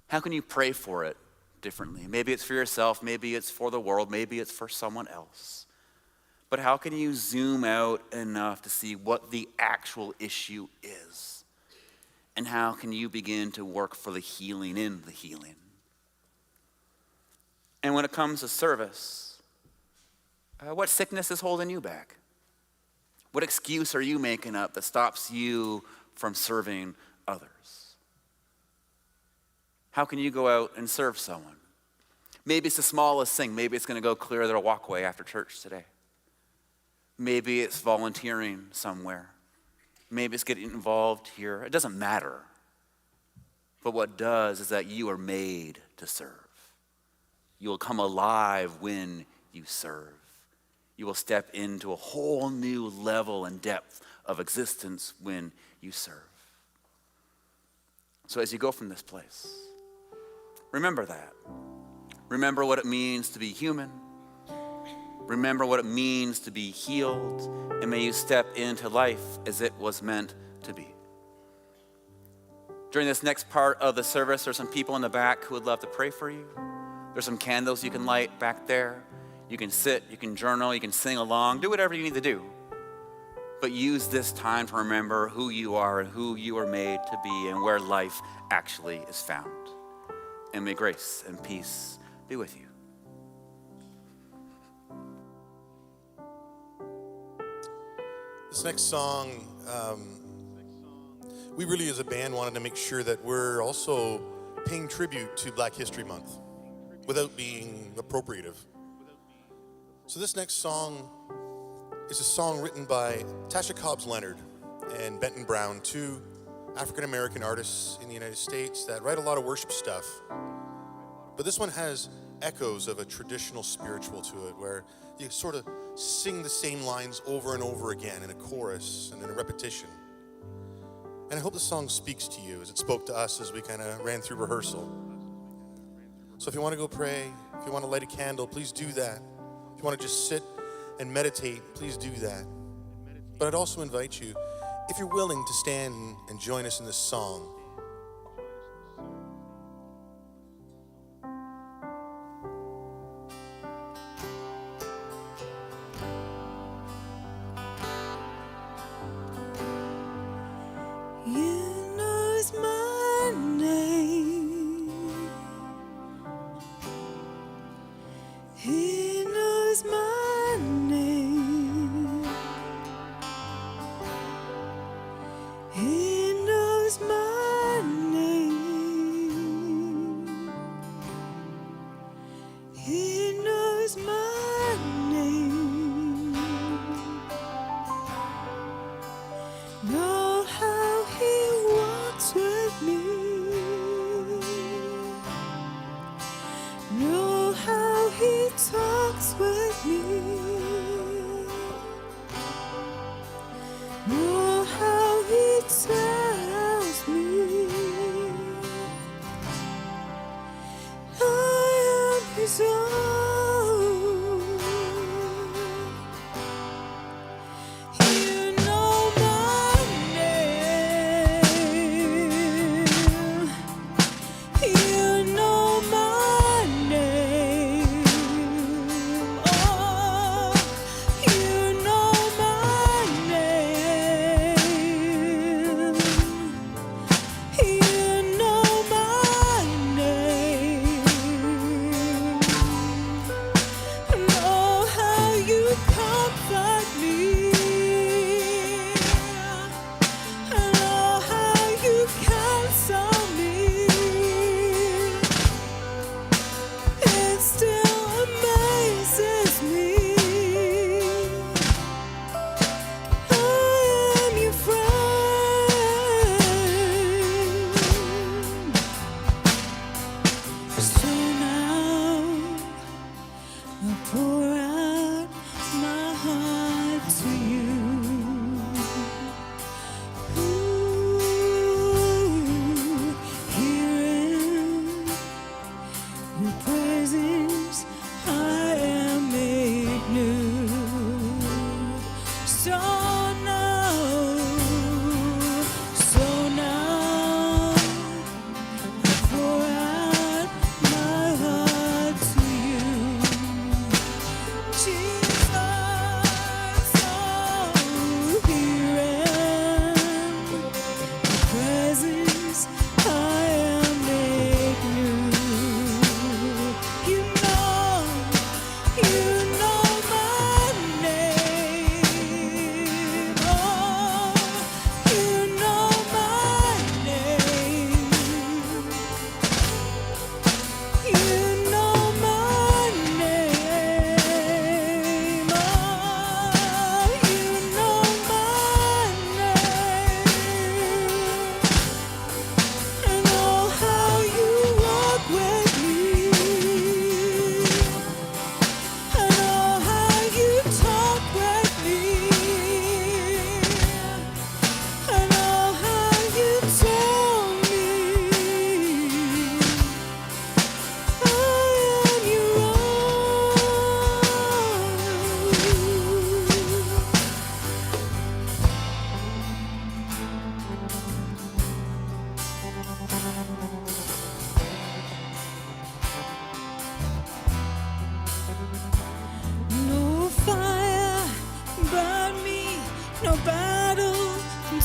How can you pray for it differently. Maybe it's for yourself, maybe it's for the world, maybe it's for someone else. But how can you zoom out enough to see what the actual issue is? And how can you begin to work for the healing in the healing? And when it comes to service, what sickness is holding you back? What excuse are you making up that stops you from serving others? How can you go out and serve someone? Maybe it's the smallest thing. Maybe it's going to go clear their walkway after church today. Maybe it's volunteering somewhere. Maybe it's getting involved here. It doesn't matter. But what does is that you are made to serve. You will come alive when you serve. You will step into a whole new level and depth of existence when you serve. So as you go from this place, remember that. Remember what it means to be human. Remember what it means to be healed, and may you step into life as it was meant to be. During this next part of the service, there's some people in the back who would love to pray for you. There's some candles you can light back there. You can sit, you can journal, you can sing along, do whatever you need to do. But use this time to remember who you are and who you are made to be and where life actually is found. And may grace and peace be with you. This next song, we really as a band wanted to make sure that we're also paying tribute to Black History Month without being appropriative. So this next song is a song written by Tasha Cobbs Leonard and Benton Brown, two African-American artists in the United States that write a lot of worship stuff. But this one has echoes of a traditional spiritual to it, where you sort of sing the same lines over and over again in a chorus and in a repetition. And I hope the song speaks to you as it spoke to us as we kind of ran through rehearsal. So if you want to go pray, if you want to light a candle, please do that. If you want to just sit and meditate, please do that. But I'd also invite you, if you're willing, to stand and join us in this song. Pour out my heart.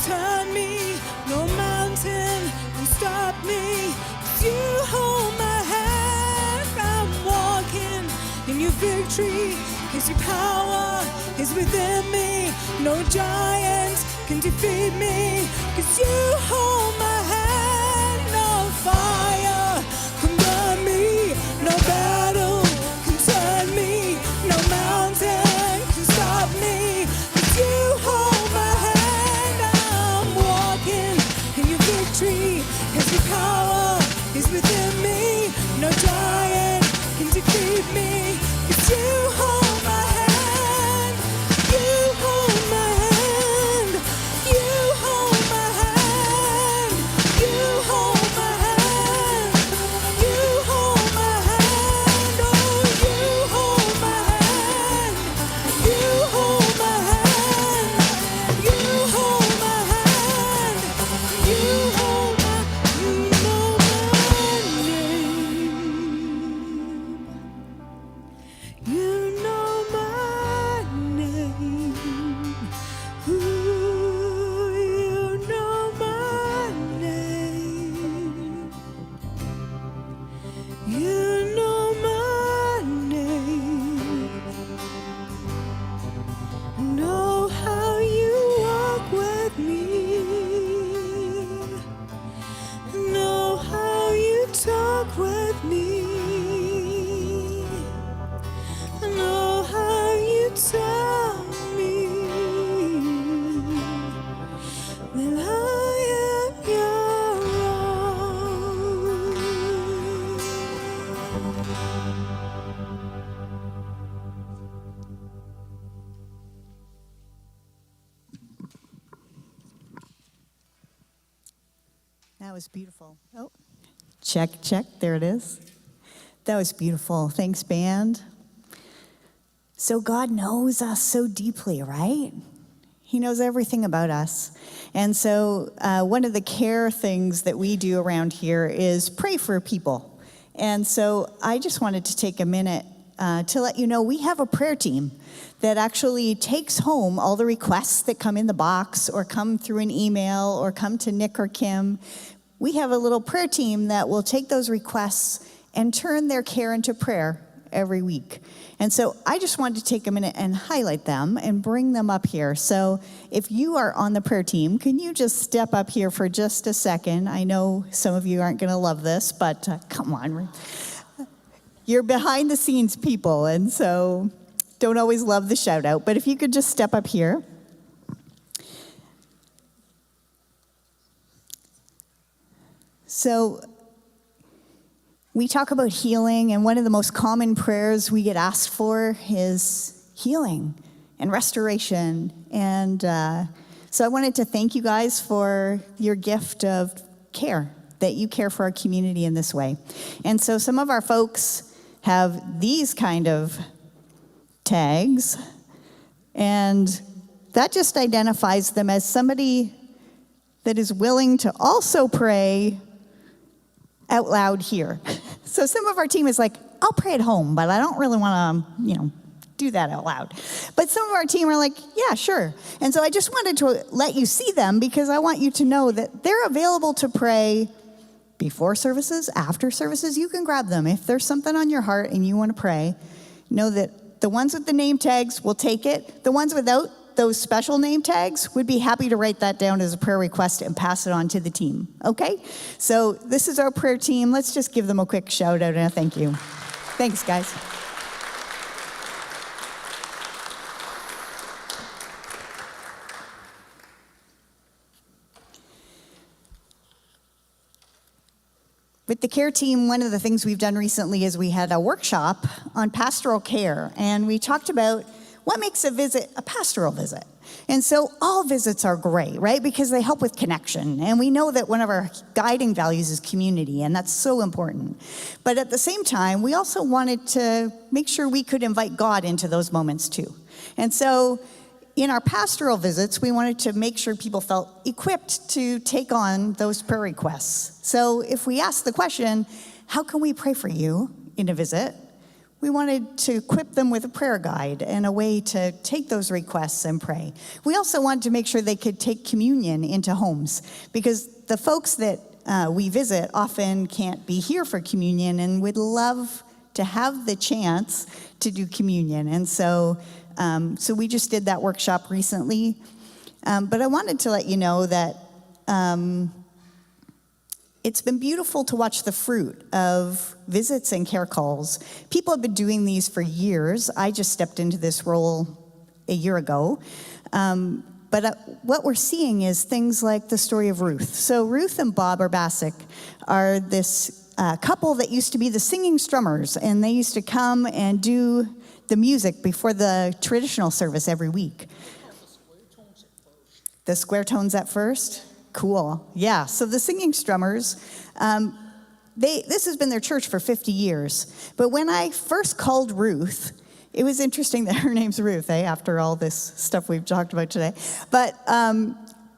turn me, no mountain can stop me. 'Cause you hold my hand, I'm walking in your victory. 'Cause your power is within me, no giant can defeat me. 'Cause you hold my hand, no fire can burn me, no battle can turn me, no mountain can stop me. 'Cause you hold my hand, I'm walking in your victory. 'Cause your power is within me, no giant can defeat me. 'Cause you hold my hand, you hold my hand, you hold my hand, you hold my hand, you hold my hand, oh, you hold my hand, you hold my hand, you hold my hand, you hold my, you know my name. You know my name. Ooh, you know my name. You know my name. Know how you walk with me. Know how you talk with me. I know how you tell me that I am your own. That was beautiful. Oh, check, check. There it is. That was beautiful. Thanks, band. So God knows us so deeply, right? He knows everything about us. And so one of the care things that we do around here is pray for people. And so I just wanted to take a minute to let you know we have a prayer team that actually takes home all the requests that come in the box or come through an email or come to Nick or Kim. We have a little prayer team that will take those requests and turn their care into prayer every week. And so I just wanted to take a minute and highlight them and bring them up here. So if you are on the prayer team, can you just step up here for just a second? I know some of you aren't going to love this, but come on. You're behind the scenes people, and so don't always love the shout out. But if you could just step up here. So we talk about healing, and one of the most common prayers we get asked for is healing and restoration. And so I wanted to thank you guys for your gift of care, that you care for our community in this way. And so some of our folks have these kind of tags, and that just identifies them as somebody that is willing to also pray out loud here. So some of our team is like, I'll pray at home, but I don't really want to, do that out loud. But some of our team are like, yeah, sure. And so I just wanted to let you see them because I want you to know that they're available to pray before services, after services. You can grab them. If there's something on your heart and you want to pray, know that the ones with the name tags will take it. The ones without those special name tags would be happy to write that down as a prayer request and pass it on to the team, okay? So this is our prayer team. Let's just give them a quick shout out and a thank you. Thanks, guys. With the care team, one of the things we've done recently is we had a workshop on pastoral care, and we talked about what makes a visit a pastoral visit. And so all visits are great, right? Because they help with connection. And we know that one of our guiding values is community, and that's so important. But at the same time, we also wanted to make sure we could invite God into those moments too. And so in our pastoral visits, we wanted to make sure people felt equipped to take on those prayer requests. So if we ask the question, how can we pray for you in a visit? We wanted to equip them with a prayer guide and a way to take those requests and pray. We also wanted to make sure they could take communion into homes, because the folks that we visit often can't be here for communion and would love to have the chance to do communion. And so we just did that workshop recently. But I wanted to let you know that it's been beautiful to watch the fruit of visits and care calls. People have been doing these for years. I just stepped into this role a year ago. But what we're seeing is things like the story of Ruth. So Ruth and Bob Urbasic are this couple that used to be the singing strummers, and they used to come and do the music before the traditional service every week. The square tones at first? Cool. Yeah, so the singing strummers, this has been their church for 50 years. But when I first called Ruth, it was interesting that her name's Ruth, after all this stuff we've talked about today. But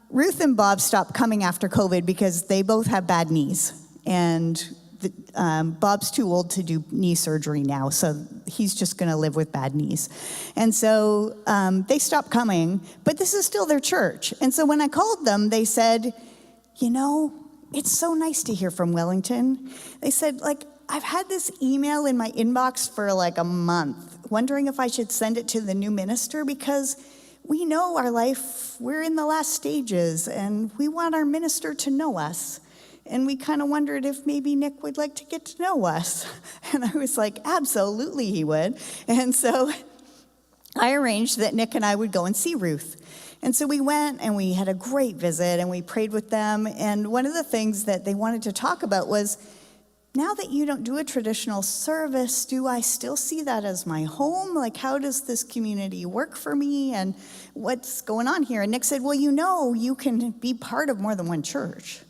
Ruth and Bob stopped coming after COVID because they both have bad knees. And Bob's too old to do knee surgery now, so he's just going to live with bad knees. And so they stopped coming, but this is still their church. And so when I called them, they said, you know, it's so nice to hear from Wellington. They said, I've had this email in my inbox for a month, wondering if I should send it to the new minister, because we know our life, we're in the last stages, and we want our minister to know us. And we kind of wondered if maybe Nick would like to get to know us. And I was like, absolutely he would. And so I arranged that Nick and I would go and see Ruth. And so we went and we had a great visit and we prayed with them. And one of the things that they wanted to talk about was, now that you don't do a traditional service, do I still see that as my home? How does this community work for me? And what's going on here? And Nick said, well, you can be part of more than one church.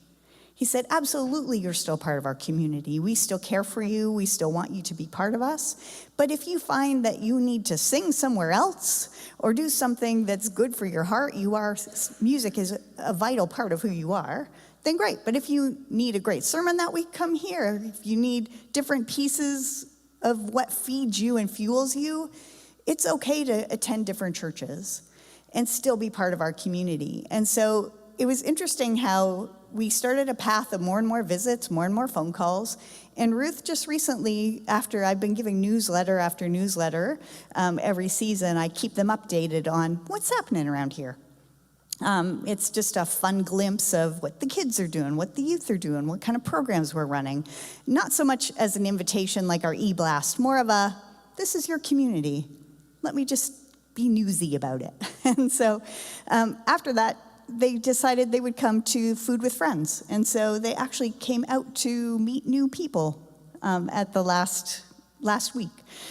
He said, absolutely, you're still part of our community. We still care for you. We still want you to be part of us. But if you find that you need to sing somewhere else or do something that's good for your heart, music is a vital part of who you are, then great. But if you need a great sermon that week, come here. If you need different pieces of what feeds you and fuels you, it's okay to attend different churches and still be part of our community. And so it was interesting how we started a path of more and more visits, more and more phone calls. And Ruth just recently, after I've been giving newsletter after newsletter every season, I keep them updated on what's happening around here. It's just a fun glimpse of what the kids are doing, what the youth are doing, what kind of programs we're running. Not so much as an invitation like our e-blast, more of a, this is your community. Let me just be newsy about it. And so after that, they decided they would come to Food with Friends. And so they actually came out to meet new people at the last week.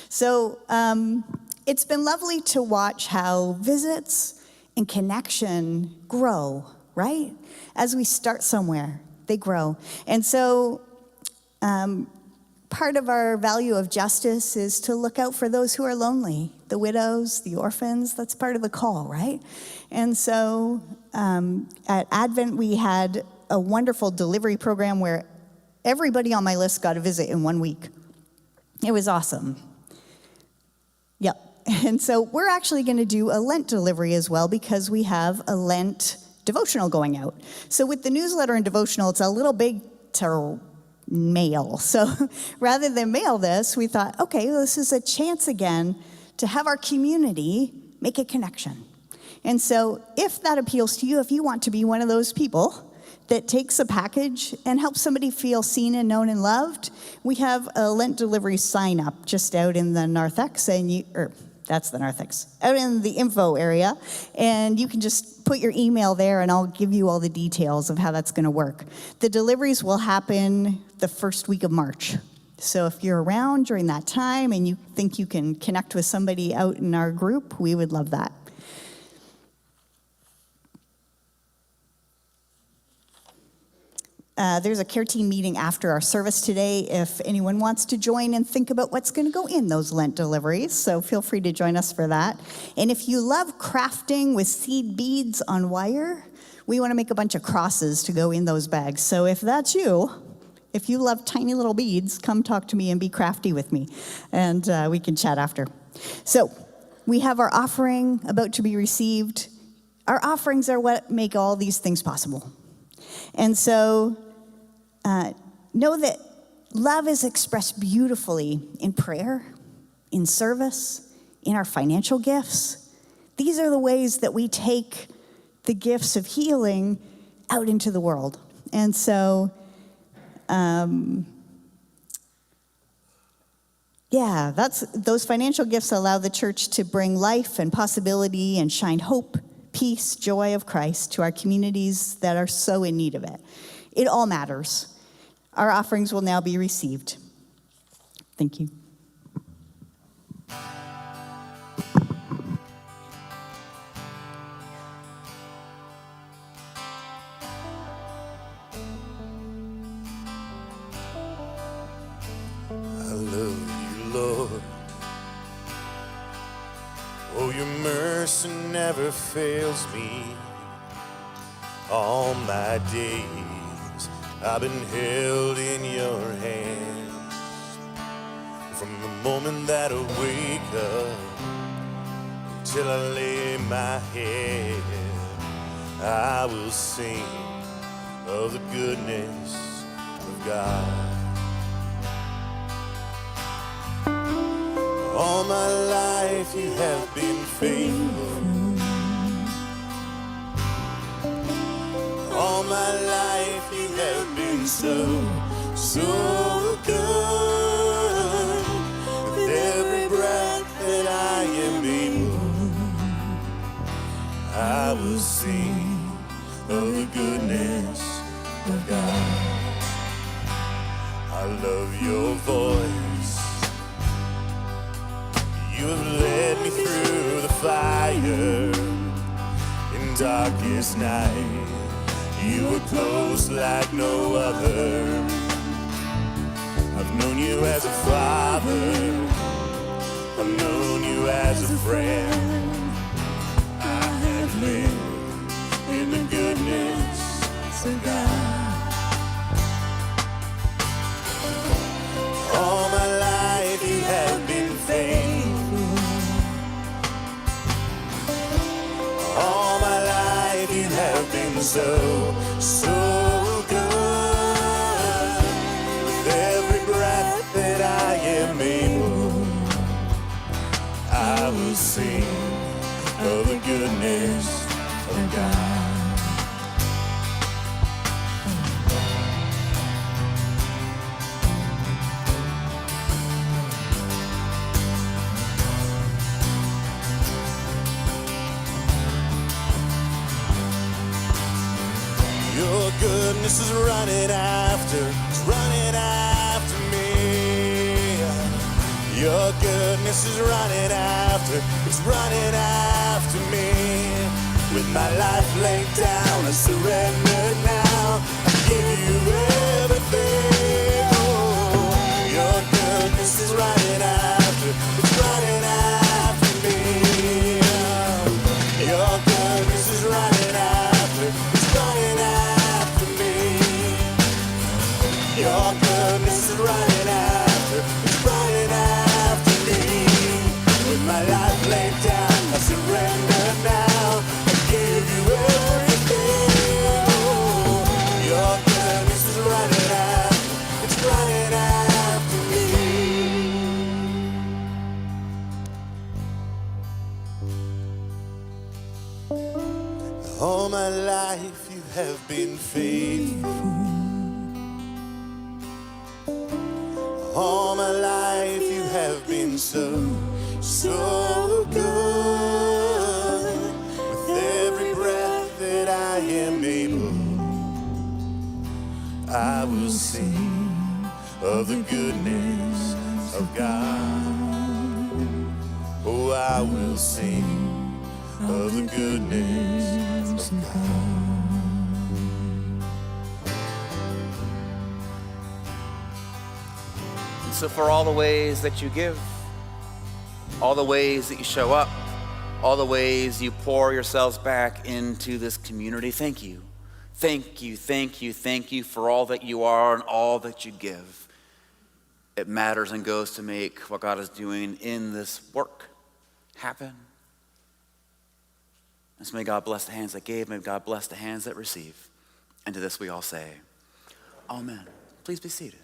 So it's been lovely to watch how visits and connection grow, right? As we start somewhere, they grow. And so part of our value of justice is to look out for those who are lonely, the widows, the orphans. That's part of the call, right? And so at Advent, we had a wonderful delivery program where everybody on my list got a visit in 1 week. It was awesome. Yep. And so we're actually going to do a Lent delivery as well, because we have a Lent devotional going out. So with the newsletter and devotional, it's a little big to mail. So rather than mail this, we thought, okay, well, this is a chance again to have our community make a connection. And so if that appeals to you, if you want to be one of those people that takes a package and helps somebody feel seen and known and loved, we have a Lent delivery sign up just out in the narthex, that's the narthex, out in the info area, and you can just put your email there and I'll give you all the details of how that's gonna work. The deliveries will happen the first week of March. So if you're around during that time and you think you can connect with somebody out in our group, we would love that. There's a care team meeting after our service today if anyone wants to join and think about what's going to go in those Lent deliveries, so feel free to join us for that. And if you love crafting with seed beads on wire, we want to make a bunch of crosses to go in those bags. So if that's you, if you love tiny little beads, come talk to me and be crafty with me, and we can chat after. So we have our offering about to be received. Our offerings are what make all these things possible. And so know that love is expressed beautifully in prayer, in service, in our financial gifts. These are the ways that we take the gifts of healing out into the world. And so, those financial gifts allow the church to bring life and possibility and shine hope, peace, joy of Christ to our communities that are so in need of it. It all matters. Our offerings will now be received. Thank you. I love you, Lord. Oh, your mercy never fails me. All my days I've been held in your hands. From the moment that I wake up till I lay my head, I will sing of the goodness of God. All my life you have been faithful. All my life you have been so, so good. With every breath that I am able, I will sing of the goodness of God. I love your voice. You have led me through the fire in darkest night. You were close like no other. I've known you as a father. I've known you as a friend. I have lived in the goodness of God. All my life you have been faithful. All my life you have been so, so good. With every breath that I am able, I will sing of the goodness of God. Your goodness is running after me. Your goodness is running after, it's running after me. With my life laid down, I surrender now. I give you everything. Oh, your goodness is running after, it's running after me. Your goodness is running after, it's running after me. Your goodness is running after, it's running after me. With my life laid down, I surrender now. I give you everything. Oh, your goodness is running after, it's running after me. All my life you have been faithful. All my life you have been so, so good. With every breath that I am able, I will sing of the goodness of God. Oh, I will sing of the goodness of God. So for all the ways that you give, all the ways that you show up, all the ways you pour yourselves back into this community, thank you. Thank you, thank you, thank you for all that you are and all that you give. It matters and goes to make what God is doing in this work happen. And so may God bless the hands that gave, may God bless the hands that receive. And to this we all say, amen. Please be seated.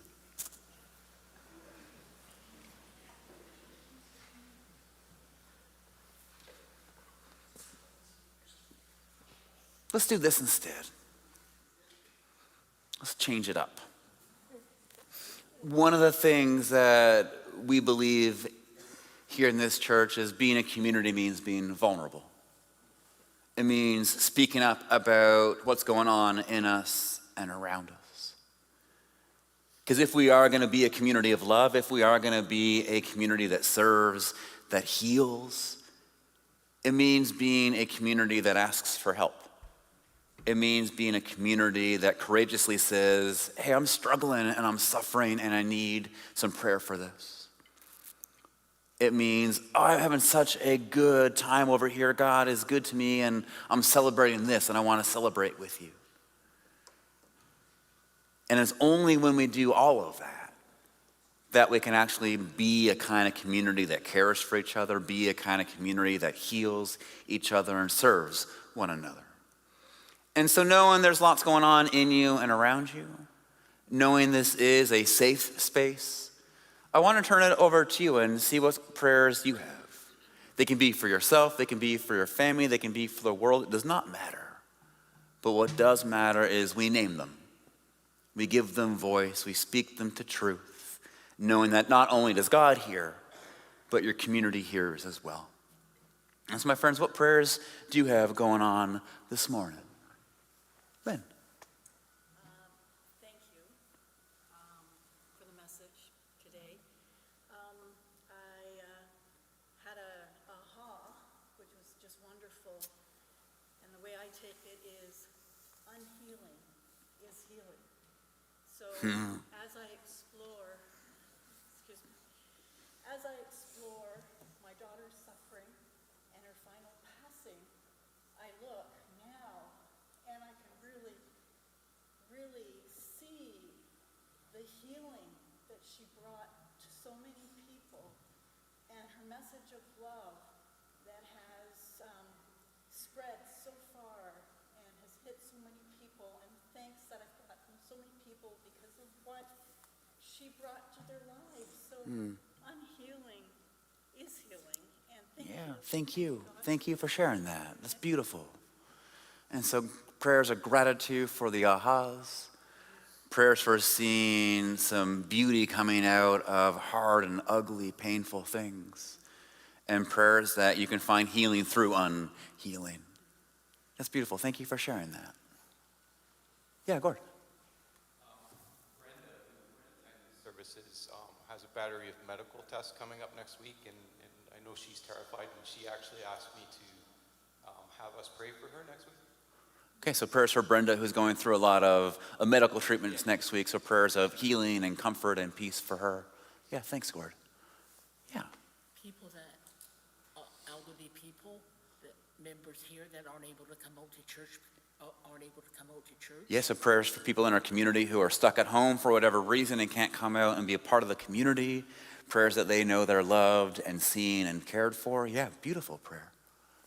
Let's do this instead. Let's change it up. One of the things that we believe here in this church is being a community means being vulnerable. It means speaking up about what's going on in us and around us. Because if we are going to be a community of love, if we are going to be a community that serves, that heals, it means being a community that asks for help. It means being a community that courageously says, hey, I'm struggling and I'm suffering and I need some prayer for this. It means, oh, I'm having such a good time over here. God is good to me and I'm celebrating this and I want to celebrate with you. And it's only when we do all of that that we can actually be a kind of community that cares for each other, be a kind of community that heals each other and serves one another. And so knowing there's lots going on in you and around you, knowing this is a safe space, I want to turn it over to you and see what prayers you have. They can be for yourself, they can be for your family, they can be for the world. It does not matter. But what does matter is we name them. We give them voice, we speak them to truth, knowing that not only does God hear, but your community hears as well. And so my friends, what prayers do you have going on this morning? Ben. Thank you for the message today. I had a aha, which was just wonderful. And the way I take it is unhealing is healing. So as I explore my daughter's suffering and her final passing, I look now and I can really see the healing that she brought to so many people and her message of love that has spread so far and has hit so many people, and thanks that I've got from so many people because of what she brought to their lives. So unhealing is healing, and thank you. Thank you. Thank you for sharing that. That's beautiful. And so prayers of gratitude for the ahas, prayers for seeing some beauty coming out of hard and ugly, painful things, and prayers that you can find healing through unhealing. That's beautiful. Thank you for sharing that. Yeah, Gord. Brenda, services, has a battery of medical tests coming up next week, and I know she's terrified, and she actually asked me to have us pray for her next week. Okay, so prayers for Brenda, who's going through a lot of medical treatments next week, so prayers of healing and comfort and peace for her. Yeah, thanks, Gord. Yeah. People that, elderly people, that members here that aren't able to come out to church, Yes, so prayers for people in our community who are stuck at home for whatever reason and can't come out and be a part of the community. Prayers that they know they're loved and seen and cared for. Yeah, beautiful prayer.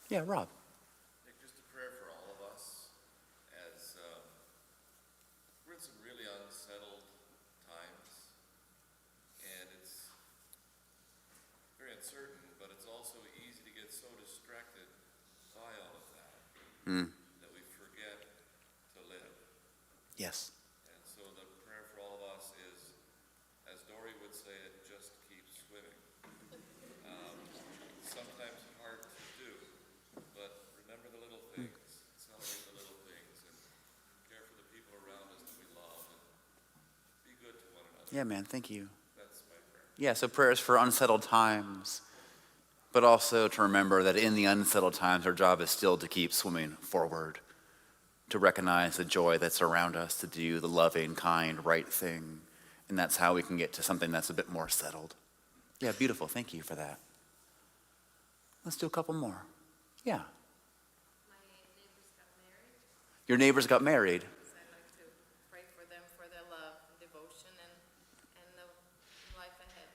Yeah, Rob. Just a prayer for all of us as we're in some really unsettled times, and it's very uncertain, but it's also easy to get so distracted by all of that. Yes. And so the prayer for all of us is, as Dory would say, it just keeps swimming. Sometimes hard to do, but remember the little things, celebrate the little things, and care for the people around us that we love, and be good to one another. Yeah, man, thank you. That's my prayer. Yeah, so prayers for unsettled times, but also to remember that in the unsettled times, our job is still to keep swimming forward, to recognize the joy that's around us, to do the loving, kind, right thing. And that's how we can get to something that's a bit more settled. Yeah, beautiful. Thank you for that. Let's do a couple more. Yeah. My neighbors got married. Your neighbors got married. So I'd like to pray for them for their love, devotion, and the life ahead.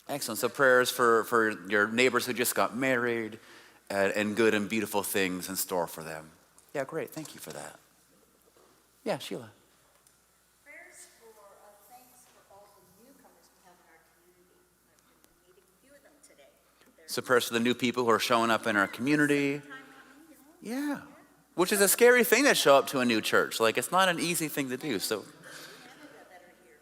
Excellent. So prayers for your neighbors who just got married and good and beautiful things in store for them. Yeah, great. Thank you for that. Yeah, Sheila. Prayers for thanks for all the newcomers we have in our community. I've been meeting a few of them today. So prayers for the new people who are showing up in our community. Yeah. Which is a scary thing to show up to a new church. Like, it's not an easy thing to do. So,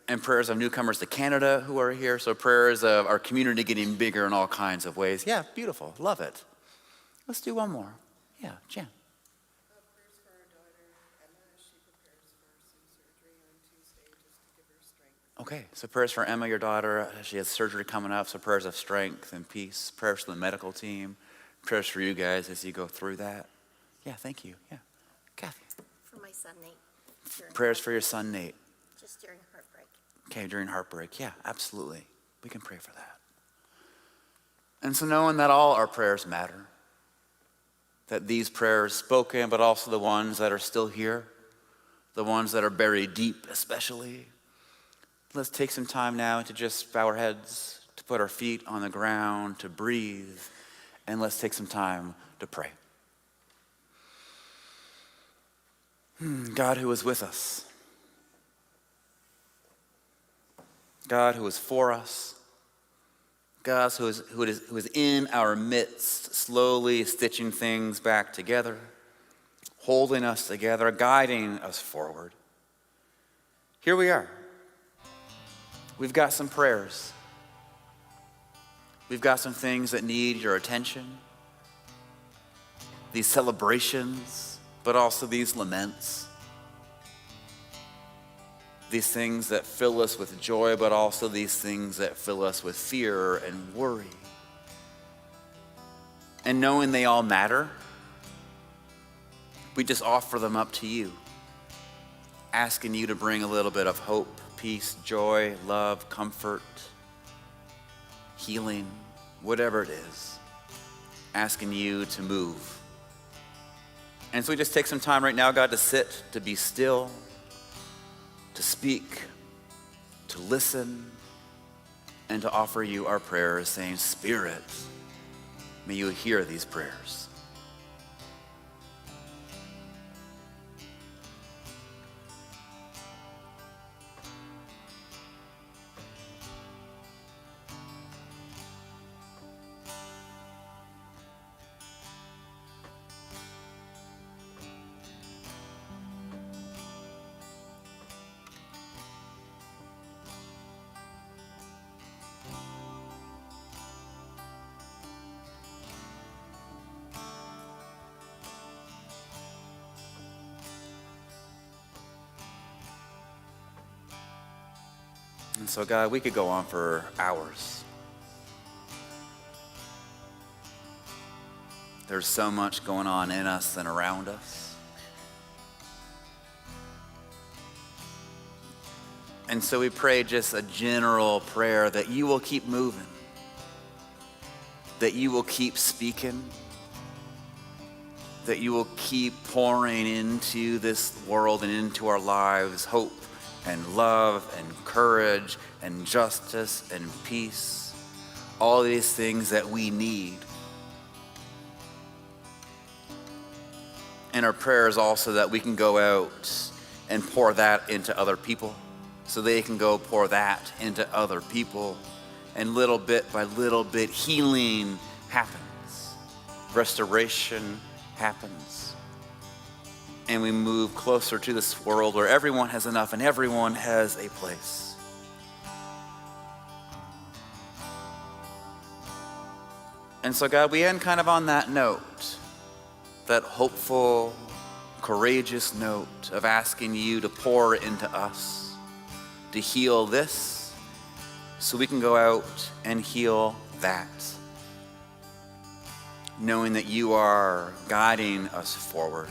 and prayers of newcomers to Canada who are here. So prayers of our community getting bigger in all kinds of ways. Yeah, beautiful. Love it. Let's do one more. Yeah, Jan. Prayers for our daughter, Emma, as she prepares for some surgery on Tuesday, just to give her strength. Okay, so prayers for Emma, your daughter. She has surgery coming up, so prayers of strength and peace. Prayers for the medical team. Prayers for you guys as you go through that. Yeah, thank you. Yeah. Kathy. For my son, Nate. Prayers for your son, Nate. Just during heartbreak. Okay, during heartbreak. Yeah, absolutely. We can pray for that. And so knowing that all our prayers matter, that these prayers spoken, but also the ones that are still here, the ones that are buried deep especially, let's take some time now to just bow our heads, to put our feet on the ground, to breathe, and let's take some time to pray. God who is with us, God who is for us, God who is in our midst, slowly stitching things back together, holding us together, guiding us forward. Here we are. We've got some prayers. We've got some things that need your attention. These celebrations, but also these laments. These things that fill us with joy, but also these things that fill us with fear and worry. And knowing they all matter, we just offer them up to you, asking you to bring a little bit of hope, peace, joy, love, comfort, healing, whatever it is, asking you to move. And so we just take some time right now, God, to sit, to be still, to speak, to listen, and to offer you our prayers, saying, Spirit, may you hear these prayers. And so, God, we could go on for hours. There's so much going on in us and around us. And so we pray just a general prayer that you will keep moving, that you will keep speaking, that you will keep pouring into this world and into our lives hope and love and courage and justice and peace, all these things that we need. And our prayer is also that we can go out and pour that into other people, so they can go pour that into other people. And little bit by little bit, healing happens. Restoration happens. And we move closer to this world where everyone has enough and everyone has a place. And so, God, we end kind of on that note, that hopeful, courageous note of asking you to pour into us, to heal this, so we can go out and heal that, knowing that you are guiding us forward,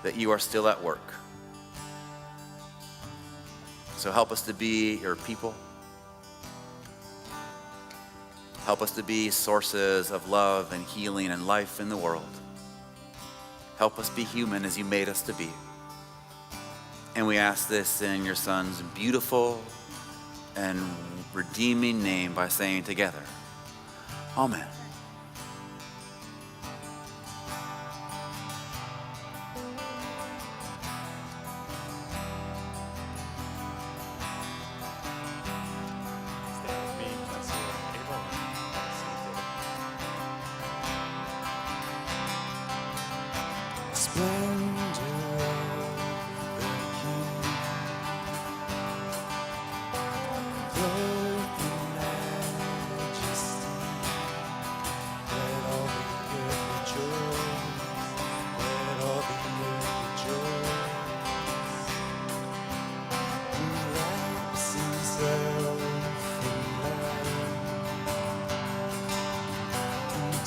that you are still at work. So help us to be your people. Help us to be sources of love and healing and life in the world. Help us be human as you made us to be. And we ask this in your Son's beautiful and redeeming name by saying together, Amen.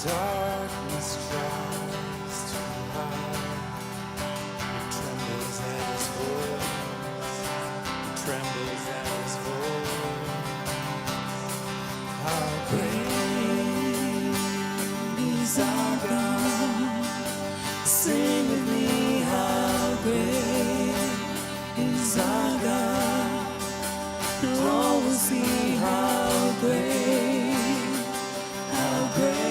Darkness tries to hide. It trembles at his voice. It trembles at his voice. How great is our God? Sing with me, how great is our God? And all will see how great, how great.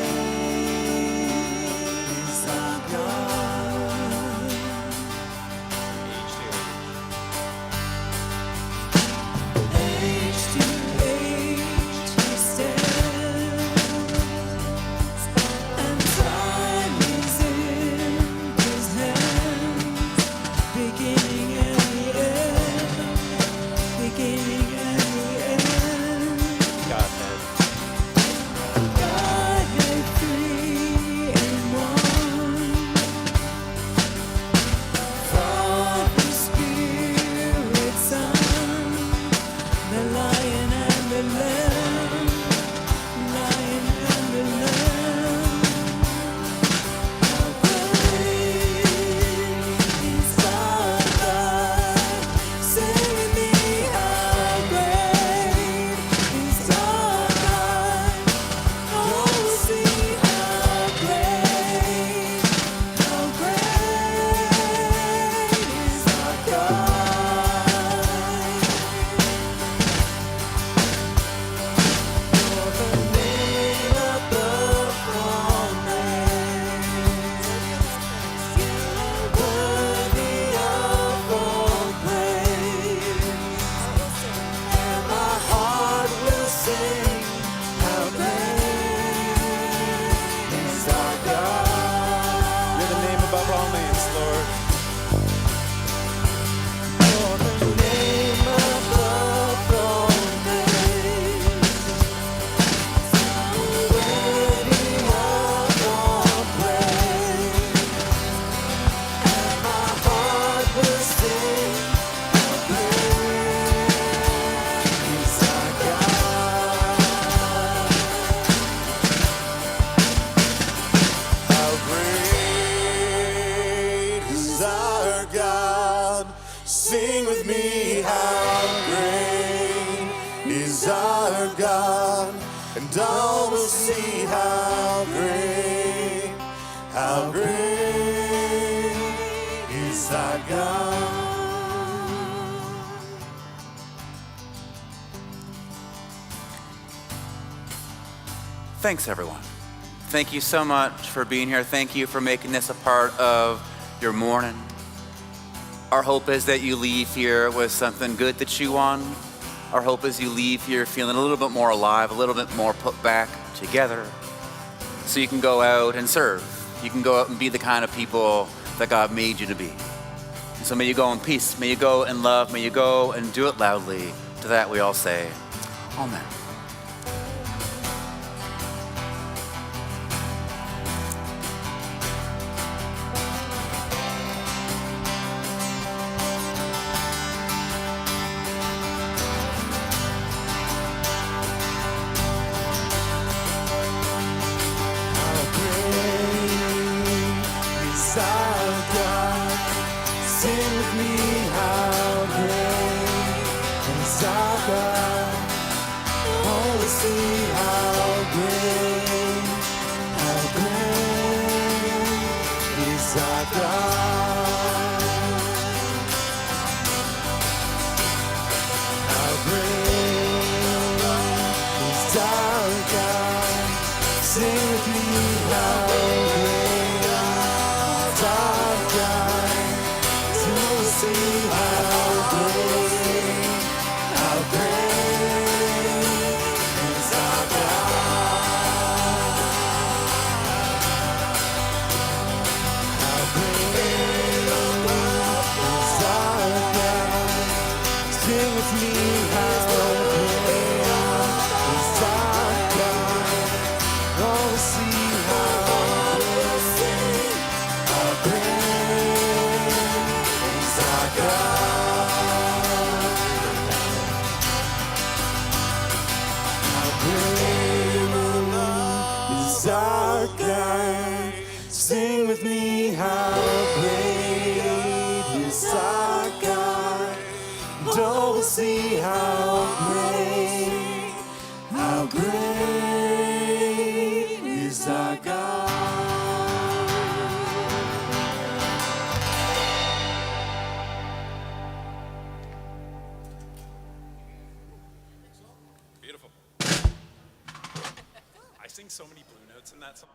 Sing with me, how great is our God, and all will see how great is our God. Thanks, everyone. Thank you so much for being here. Thank you for making this a part of your morning. Our hope is that you leave here with something good to chew on. Our hope is you leave here feeling a little bit more alive, a little bit more put back together, so you can go out and serve. You can go out and be the kind of people that God made you to be. And so may you go in peace, may you go in love, may you go and do it loudly. To that we all say, Amen. God. Sing with me how great is our God. So we'll see how great is our God. How great is our God. Sing with me how great is our God. Oh, we'll see how great is our God. How great is our God. Sing with me how great is our God. Oh, we'll see how great is our God. Beautiful. I sing so many blue notes in that song.